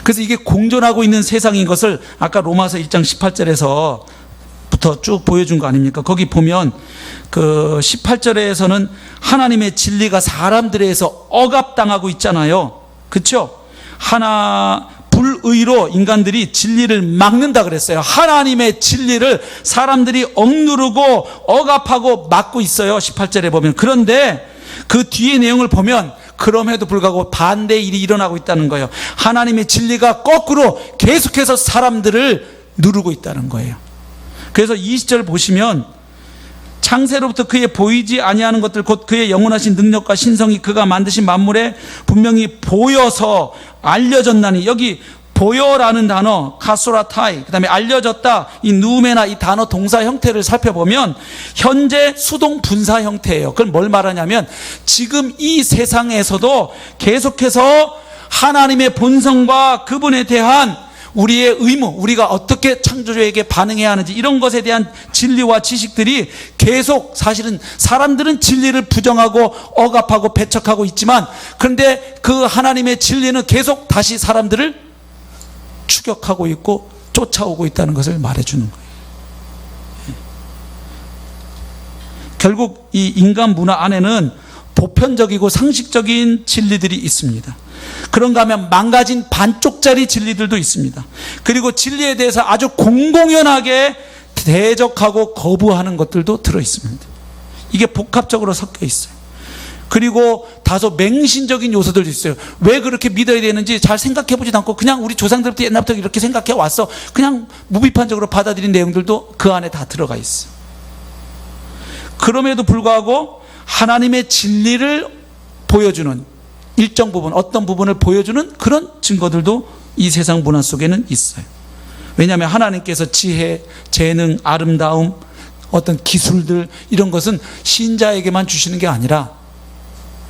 그래서 이게 공존하고 있는 세상인 것을 아까 로마서 1장 18절에서부터 쭉 보여준 거 아닙니까? 거기 보면 그 18절에서는 하나님의 진리가 사람들에 의해서 억압당하고 있잖아요. 그렇죠? 불의로 인간들이 진리를 막는다 그랬어요. 하나님의 진리를 사람들이 억누르고 억압하고 막고 있어요. 18절에 보면. 그런데 그 뒤의 내용을 보면 그럼에도 불구하고 반대의 일이 일어나고 있다는 거예요. 하나님의 진리가 거꾸로 계속해서 사람들을 누르고 있다는 거예요. 그래서 20절 보시면 창세로부터 그의 보이지 아니하는 것들 곧 그의 영원하신 능력과 신성이 그가 만드신 만물에 분명히 보여서 알려졌나니, 여기 보여라는 단어 카소라타이, 그 다음에 알려졌다, 이 누메나 이 단어 동사 형태를 살펴보면 현재 수동 분사 형태예요. 그건 뭘 말하냐면 지금 이 세상에서도 계속해서 하나님의 본성과 그분에 대한 우리의 의무, 우리가 어떻게 창조주에게 반응해야 하는지 이런 것에 대한 진리와 지식들이 계속, 사실은 사람들은 진리를 부정하고 억압하고 배척하고 있지만, 그런데 그 하나님의 진리는 계속 다시 사람들을 추격하고 있고 쫓아오고 있다는 것을 말해주는 거예요. 결국 이 인간 문화 안에는 보편적이고 상식적인 진리들이 있습니다. 그런가 하면 망가진 반쪽짜리 진리들도 있습니다. 그리고 진리에 대해서 아주 공공연하게 대적하고 거부하는 것들도 들어 있습니다. 이게 복합적으로 섞여 있어요. 그리고 다소 맹신적인 요소들도 있어요. 왜 그렇게 믿어야 되는지 잘 생각해 보지도 않고 그냥 우리 조상들부터 옛날부터 이렇게 생각해 왔어. 그냥 무비판적으로 받아들인 내용들도 그 안에 다 들어가 있어요. 그럼에도 불구하고 하나님의 진리를 보여주는 일정 부분, 어떤 부분을 보여주는 그런 증거들도 이 세상 문화 속에는 있어요. 왜냐하면 하나님께서 지혜, 재능, 아름다움, 어떤 기술들 이런 것은 신자에게만 주시는 게 아니라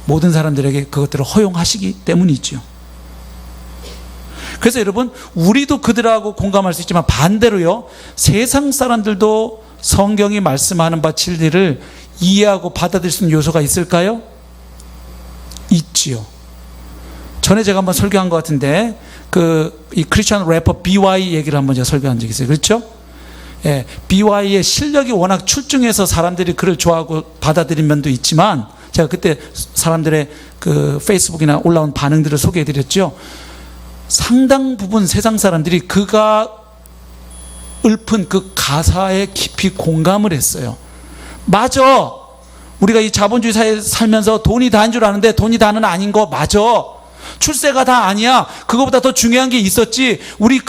모든 사람들에게 그것들을 허용하시기 때문이죠. 그래서 여러분, 우리도 그들하고 공감할 수 있지만 반대로요, 세상 사람들도 성경이 말씀하는 바 진리를 이해하고 받아들일 수 있는 요소가 있을까요? 있지요. 전에 제가 한번 설교한 것 같은데 이 크리스천 래퍼 BY 얘기를 한번 제가 설교한 적이 있어요. 그렇죠? 예, BY의 실력이 워낙 출중해서 사람들이 그를 좋아하고 받아들인 면도 있지만 제가 그때 사람들의 그 페이스북이나 올라온 반응들을 소개해 드렸죠. 상당 부분 세상 사람들이 그가 읊은 그 가사에 깊이 공감을 했어요. 맞아. 우리가 이 자본주의 사회에 살면서 돈이 다인 줄 아는데 돈이 다는 아닌 거 맞아. 출세가 다 아니야. 그거보다 더 중요한 게 있었지. 우리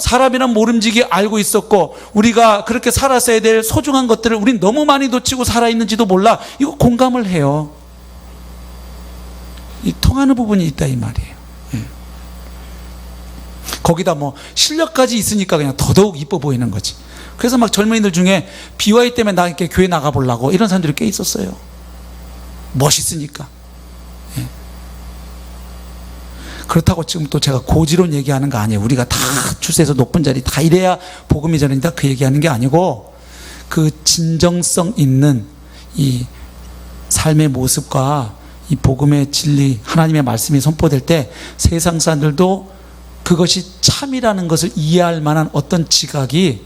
사람이란 모름지기 알고 있었고 우리가 그렇게 살았어야 될 소중한 것들을 우린 너무 많이 놓치고 살아있는지도 몰라. 이거 공감을 해요. 이 통하는 부분이 있다 이 말이에요. 예. 거기다 뭐 실력까지 있으니까 그냥 더더욱 이뻐 보이는 거지. 그래서 막 젊은이들 중에 BY 때문에 나 이렇게 교회 나가보려고 이런 사람들이 꽤 있었어요. 멋있으니까. 예. 그렇다고 지금 또 제가 고지론 얘기하는 거 아니에요. 우리가 다 출세해서 높은 자리 다 이래야 복음이 전한다 그 얘기하는 게 아니고 그 진정성 있는 이 삶의 모습과 이 복음의 진리 하나님의 말씀이 선포될 때 세상 사람들도 그것이 참이라는 것을 이해할 만한 어떤 지각이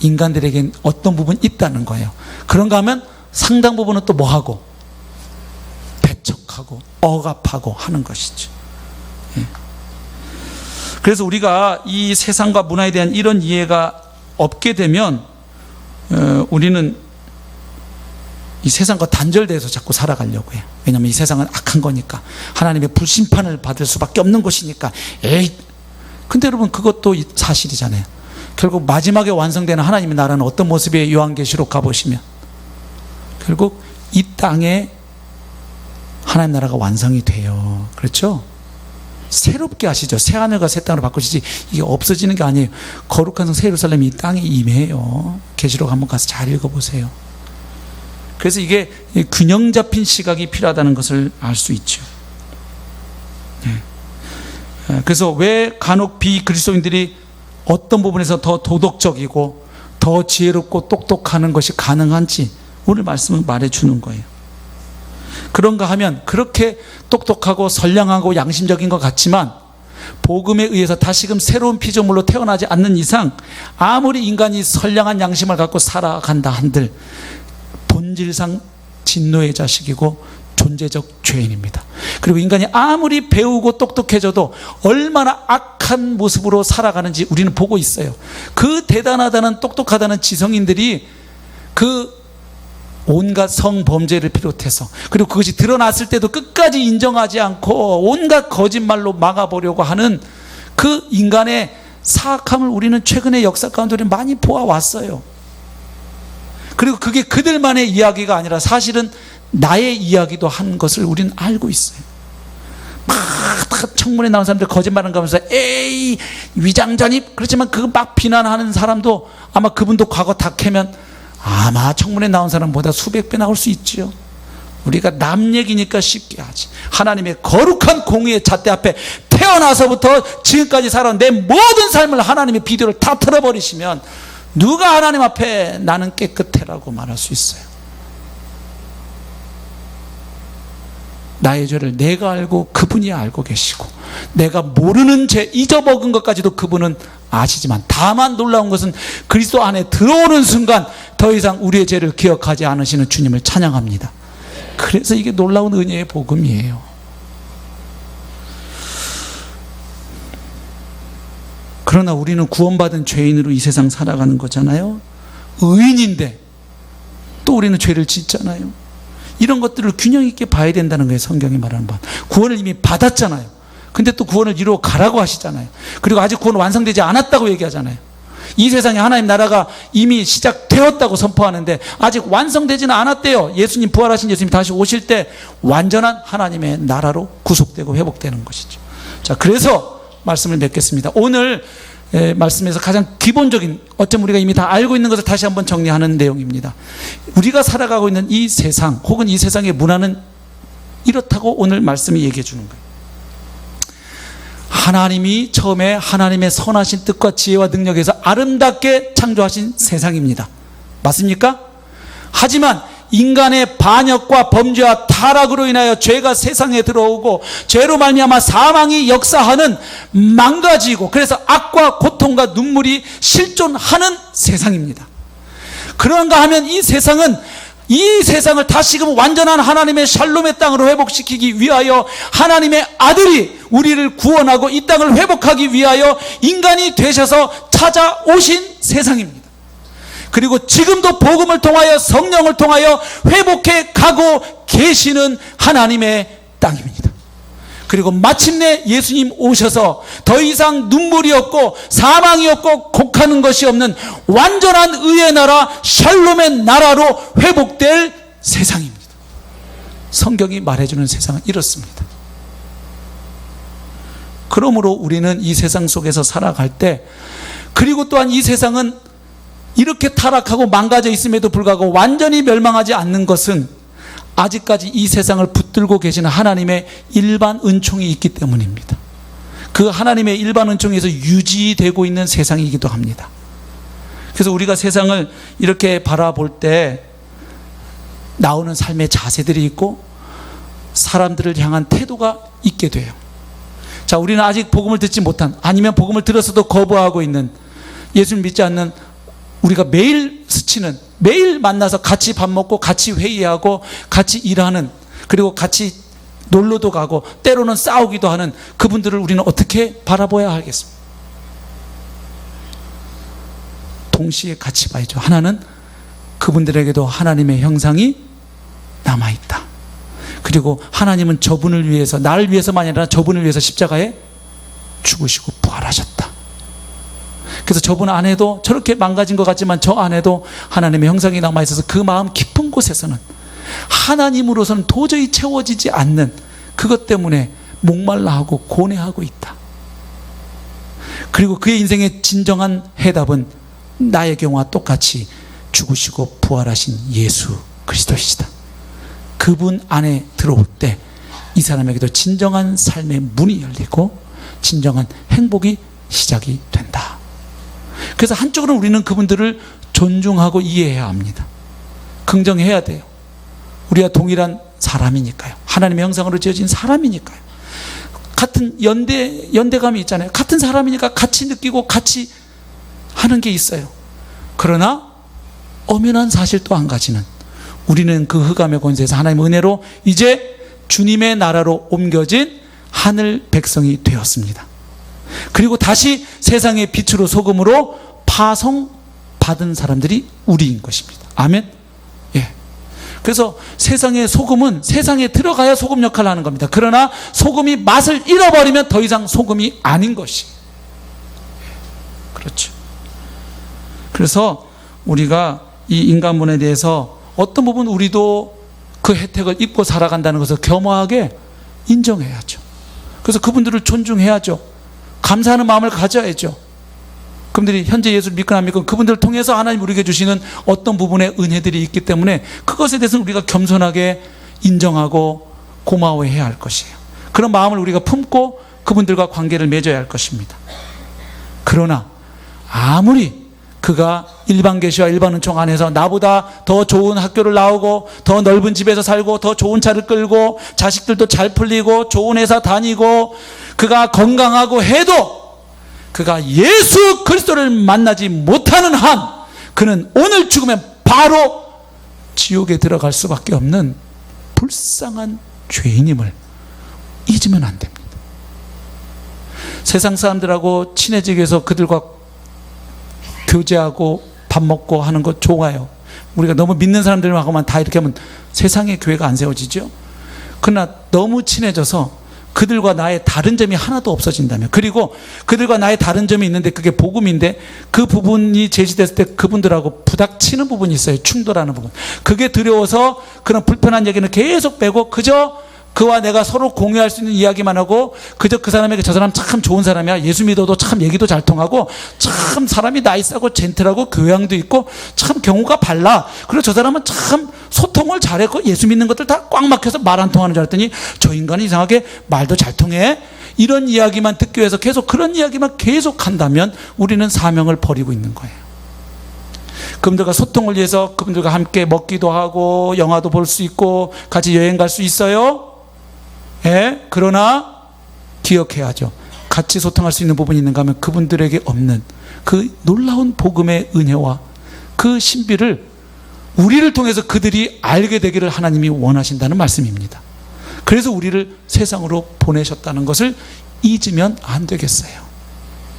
인간들에겐 어떤 부분 있다는 거예요. 그런가 하면 상당 부분은 또 뭐하고 배척하고 억압하고 하는 것이죠. 예. 그래서 우리가 이 세상과 문화에 대한 이런 이해가 없게 되면 우리는 이 세상과 단절돼서 자꾸 살아가려고 해요. 왜냐하면 이 세상은 악한 거니까 하나님의 불심판을 받을 수밖에 없는 곳이니까. 에이, 근데 여러분 그것도 사실이잖아요. 결국 마지막에 완성되는 하나님의 나라는 어떤 모습의 요한계시록 가보시면 결국 이 땅에 하나님 나라가 완성이 돼요. 그렇죠? 새롭게 하시죠. 새 하늘과 새 땅으로 바꾸시지 이게 없어지는 게 아니에요. 거룩한 성 새 예루살렘이 이 땅에 임해요. 계시록 한번 가서 잘 읽어보세요. 그래서 이게 균형 잡힌 시각이 필요하다는 것을 알 수 있죠. 그래서 왜 간혹 비그리스도인들이 어떤 부분에서 더 도덕적이고 더 지혜롭고 똑똑하는 것이 가능한지 오늘 말씀은 말해주는 거예요. 그런가 하면 그렇게 똑똑하고 선량하고 양심적인 것 같지만 복음에 의해서 다시금 새로운 피조물로 태어나지 않는 이상 아무리 인간이 선량한 양심을 갖고 살아간다 한들 본질상 진노의 자식이고 존재적 죄인입니다. 그리고 인간이 아무리 배우고 똑똑해져도 얼마나 악한 모습으로 살아가는지 우리는 보고 있어요. 그 대단하다는 똑똑하다는 지성인들이 그 온갖 성범죄를 비롯해서 그리고 그것이 드러났을 때도 끝까지 인정하지 않고 온갖 거짓말로 막아보려고 하는 그 인간의 사악함을 우리는 최근의 역사 가운데 많이 보아왔어요. 그리고 그게 그들만의 이야기가 아니라 사실은 나의 이야기도 한 것을 우리는 알고 있어요. 막 청문회 나온 사람들 거짓말을 가면서 에이 위장전입 그렇지만 그거 막 비난하는 사람도 아마 그분도 과거 다 캐면 아마 청문회 나온 사람보다 수백 배 나올 수 있죠. 우리가 남 얘기니까 쉽게 하지. 하나님의 거룩한 공의의 잣대 앞에 태어나서부터 지금까지 살아온 내 모든 삶을 하나님의 비디오를 다 틀어버리시면 누가 하나님 앞에 나는 깨끗해라고 말할 수 있어요. 나의 죄를 내가 알고 그분이 알고 계시고 내가 모르는 죄 잊어먹은 것까지도 그분은 아시지만 다만 놀라운 것은 그리스도 안에 들어오는 순간 더 이상 우리의 죄를 기억하지 않으시는 주님을 찬양합니다. 그래서 이게 놀라운 은혜의 복음이에요. 그러나 우리는 구원받은 죄인으로 이 세상 살아가는 거잖아요. 의인인데 또 우리는 죄를 짓잖아요. 이런 것들을 균형 있게 봐야 된다는 거예요. 성경이 말하는 바. 구원을 이미 받았잖아요. 근데 또 구원을 이루어 가라고 하시잖아요. 그리고 아직 구원 완성되지 않았다고 얘기하잖아요. 이 세상에 하나님 나라가 이미 시작되었다고 선포하는데 아직 완성되지는 않았대요. 예수님, 부활하신 예수님 다시 오실 때 완전한 하나님의 나라로 구속되고 회복되는 것이죠. 자, 그래서 말씀을 맺겠습니다. 오늘 말씀에서 가장 기본적인, 어쩜 우리가 이미 다 알고 있는 것을 다시 한번 정리하는 내용입니다. 우리가 살아가고 있는 이 세상 혹은 이 세상의 문화는 이렇다고 오늘 말씀이 얘기해 주는 거예요. 하나님이 처음에 하나님의 선하신 뜻과 지혜와 능력에서 아름답게 창조하신 세상입니다. 맞습니까? 하지만 인간의 반역과 범죄와 타락으로 인하여 죄가 세상에 들어오고 죄로 말미암아 사망이 역사하는, 망가지고 그래서 악과 고통과 눈물이 실존하는 세상입니다. 그런가 하면 이 세상을 다시금 완전한 하나님의 샬롬의 땅으로 회복시키기 위하여 하나님의 아들이 우리를 구원하고 이 땅을 회복하기 위하여 인간이 되셔서 찾아오신 세상입니다. 그리고 지금도 복음을 통하여 성령을 통하여 회복해 가고 계시는 하나님의 땅입니다. 그리고 마침내 예수님 오셔서 더 이상 눈물이 없고 사망이 없고 곡하는 것이 없는 완전한 의의 나라, 샬롬의 나라로 회복될 세상입니다. 성경이 말해주는 세상은 이렇습니다. 그러므로 우리는 이 세상 속에서 살아갈 때, 그리고 또한 이 세상은 이렇게 타락하고 망가져 있음에도 불구하고 완전히 멸망하지 않는 것은 아직까지 이 세상을 붙들고 계시는 하나님의 일반 은총이 있기 때문입니다. 그 하나님의 일반 은총에서 유지되고 있는 세상이기도 합니다. 그래서 우리가 세상을 이렇게 바라볼 때 나오는 삶의 자세들이 있고 사람들을 향한 태도가 있게 돼요. 자, 우리는 아직 복음을 듣지 못한, 아니면 복음을 들었어도 거부하고 있는, 예수를 믿지 않는, 우리가 매일 스치는, 매일 만나서 같이 밥 먹고 같이 회의하고 같이 일하는, 그리고 같이 놀러도 가고 때로는 싸우기도 하는 그분들을 우리는 어떻게 바라봐야 하겠습니까? 동시에 같이 봐야죠. 하나는 그분들에게도 하나님의 형상이 남아있다. 그리고 하나님은 저분을 위해서, 나를 위해서만이 아니라 저분을 위해서 십자가에 죽으시고 부활하셨다. 그래서 저분 안에도 저렇게 망가진 것 같지만 저 안에도 하나님의 형상이 남아있어서 그 마음 깊은 곳에서는 하나님으로서는 도저히 채워지지 않는 그것 때문에 목말라하고 고뇌하고 있다. 그리고 그의 인생의 진정한 해답은 나의 경우와 똑같이 죽으시고 부활하신 예수 그리스도이시다. 그분 안에 들어올 때 이 사람에게도 진정한 삶의 문이 열리고 진정한 행복이 시작이 된다. 그래서 한쪽으로는 우리는 그분들을 존중하고 이해해야 합니다. 긍정해야 돼요. 우리와 동일한 사람이니까요. 하나님의 형상으로 지어진 사람이니까요. 같은 연대감이 있잖아요. 같은 사람이니까 같이 느끼고 같이 하는 게 있어요. 그러나 엄연한 사실 또 한 가지는, 우리는 그 흑암의 권세에서 하나님의 은혜로 이제 주님의 나라로 옮겨진 하늘 백성이 되었습니다. 그리고 다시 세상의 빛으로 소금으로 파송받은 사람들이 우리인 것입니다. 아멘. 예. 그래서 세상의 소금은 세상에 들어가야 소금 역할을 하는 겁니다. 그러나 소금이 맛을 잃어버리면 더 이상 소금이 아닌 것이. 그렇죠. 그래서 우리가 이 인간문에 대해서 어떤 부분 우리도 그 혜택을 입고 살아간다는 것을 겸허하게 인정해야죠. 그래서 그분들을 존중해야죠. 감사하는 마음을 가져야죠. 그분들이 현재 예수를 믿거나 안 믿거나 그분들을 통해서 하나님 우리에게 주시는 어떤 부분의 은혜들이 있기 때문에 그것에 대해서는 우리가 겸손하게 인정하고 고마워해야 할 것이에요. 그런 마음을 우리가 품고 그분들과 관계를 맺어야 할 것입니다. 그러나 아무리 그가 일반 계시와 일반 은총 안에서 나보다 더 좋은 학교를 나오고 더 넓은 집에서 살고 더 좋은 차를 끌고 자식들도 잘 풀리고 좋은 회사 다니고 그가 건강하고 해도 그가 예수 그리스도를 만나지 못하는 한 그는 오늘 죽으면 바로 지옥에 들어갈 수밖에 없는 불쌍한 죄인임을 잊으면 안 됩니다. 세상 사람들하고 친해지기 위해서 그들과 교제하고 밥 먹고 하는 것 좋아요. 우리가 너무 믿는 사람들하고만 다 이렇게 하면 세상의 교회가 안 세워지죠. 그러나 너무 친해져서 그들과 나의 다른 점이 하나도 없어진다면, 그리고 그들과 나의 다른 점이 있는데 그게 복음인데 그 부분이 제시됐을 때 그분들하고 부닥치는 부분이 있어요. 충돌하는 부분. 그게 두려워서 그런 불편한 얘기는 계속 빼고 그저 그와 내가 서로 공유할 수 있는 이야기만 하고, 그저 그 사람에게 저 사람 참 좋은 사람이야, 예수 믿어도 참 얘기도 잘 통하고 참 사람이 나이스하고 젠틀하고 교양도 있고 참 경우가 발라, 그리고 저 사람은 참 소통을 잘했고 예수 믿는 것들 다 꽉 막혀서 말 안 통하는 줄 알았더니 저 인간은 이상하게 말도 잘 통해, 이런 이야기만 듣기 위해서 계속 그런 이야기만 계속 한다면 우리는 사명을 버리고 있는 거예요. 그분들과 소통을 위해서 그분들과 함께 먹기도 하고 영화도 볼 수 있고 같이 여행 갈 수 있어요. 예? 그러나 기억해야죠. 같이 소통할 수 있는 부분이 있는가 하면 그분들에게 없는 그 놀라운 복음의 은혜와 그 신비를 우리를 통해서 그들이 알게 되기를 하나님이 원하신다는 말씀입니다. 그래서 우리를 세상으로 보내셨다는 것을 잊으면 안 되겠어요.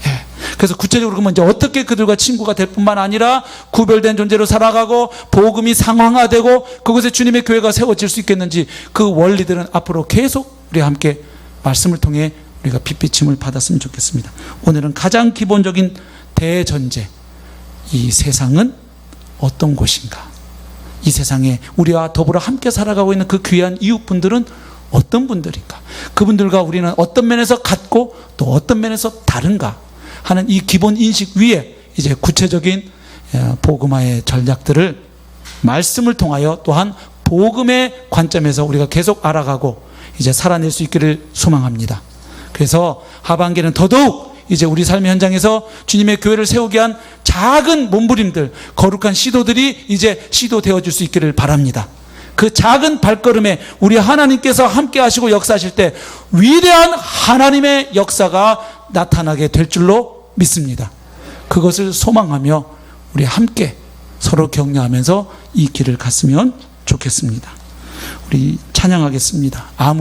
예. 그래서 구체적으로 그러면 이제 어떻게 그들과 친구가 될 뿐만 아니라 구별된 존재로 살아가고 복음이 상황화되고 그곳에 주님의 교회가 세워질 수 있겠는지, 그 원리들은 앞으로 계속 우리와 함께 말씀을 통해 우리가 빛비침을 받았으면 좋겠습니다. 오늘은 가장 기본적인 대전제, 이 세상은 어떤 곳인가, 이 세상에 우리와 더불어 함께 살아가고 있는 그 귀한 이웃분들은 어떤 분들인가, 그분들과 우리는 어떤 면에서 같고 또 어떤 면에서 다른가 하는 이 기본 인식 위에 이제 구체적인 복음화의 전략들을 말씀을 통하여 또한 복음의 관점에서 우리가 계속 알아가고 이제 살아낼 수 있기를 소망합니다. 그래서 하반기는 더더욱 이제 우리 삶의 현장에서 주님의 교회를 세우게 한 작은 몸부림들, 거룩한 시도들이 이제 시도되어 줄 수 있기를 바랍니다. 그 작은 발걸음에 우리 하나님께서 함께 하시고 역사하실 때 위대한 하나님의 역사가 나타나게 될 줄로 믿습니다. 그것을 소망하며 우리 함께 서로 격려하면서 이 길을 갔으면 좋겠습니다. 우리 찬양하겠습니다. 아무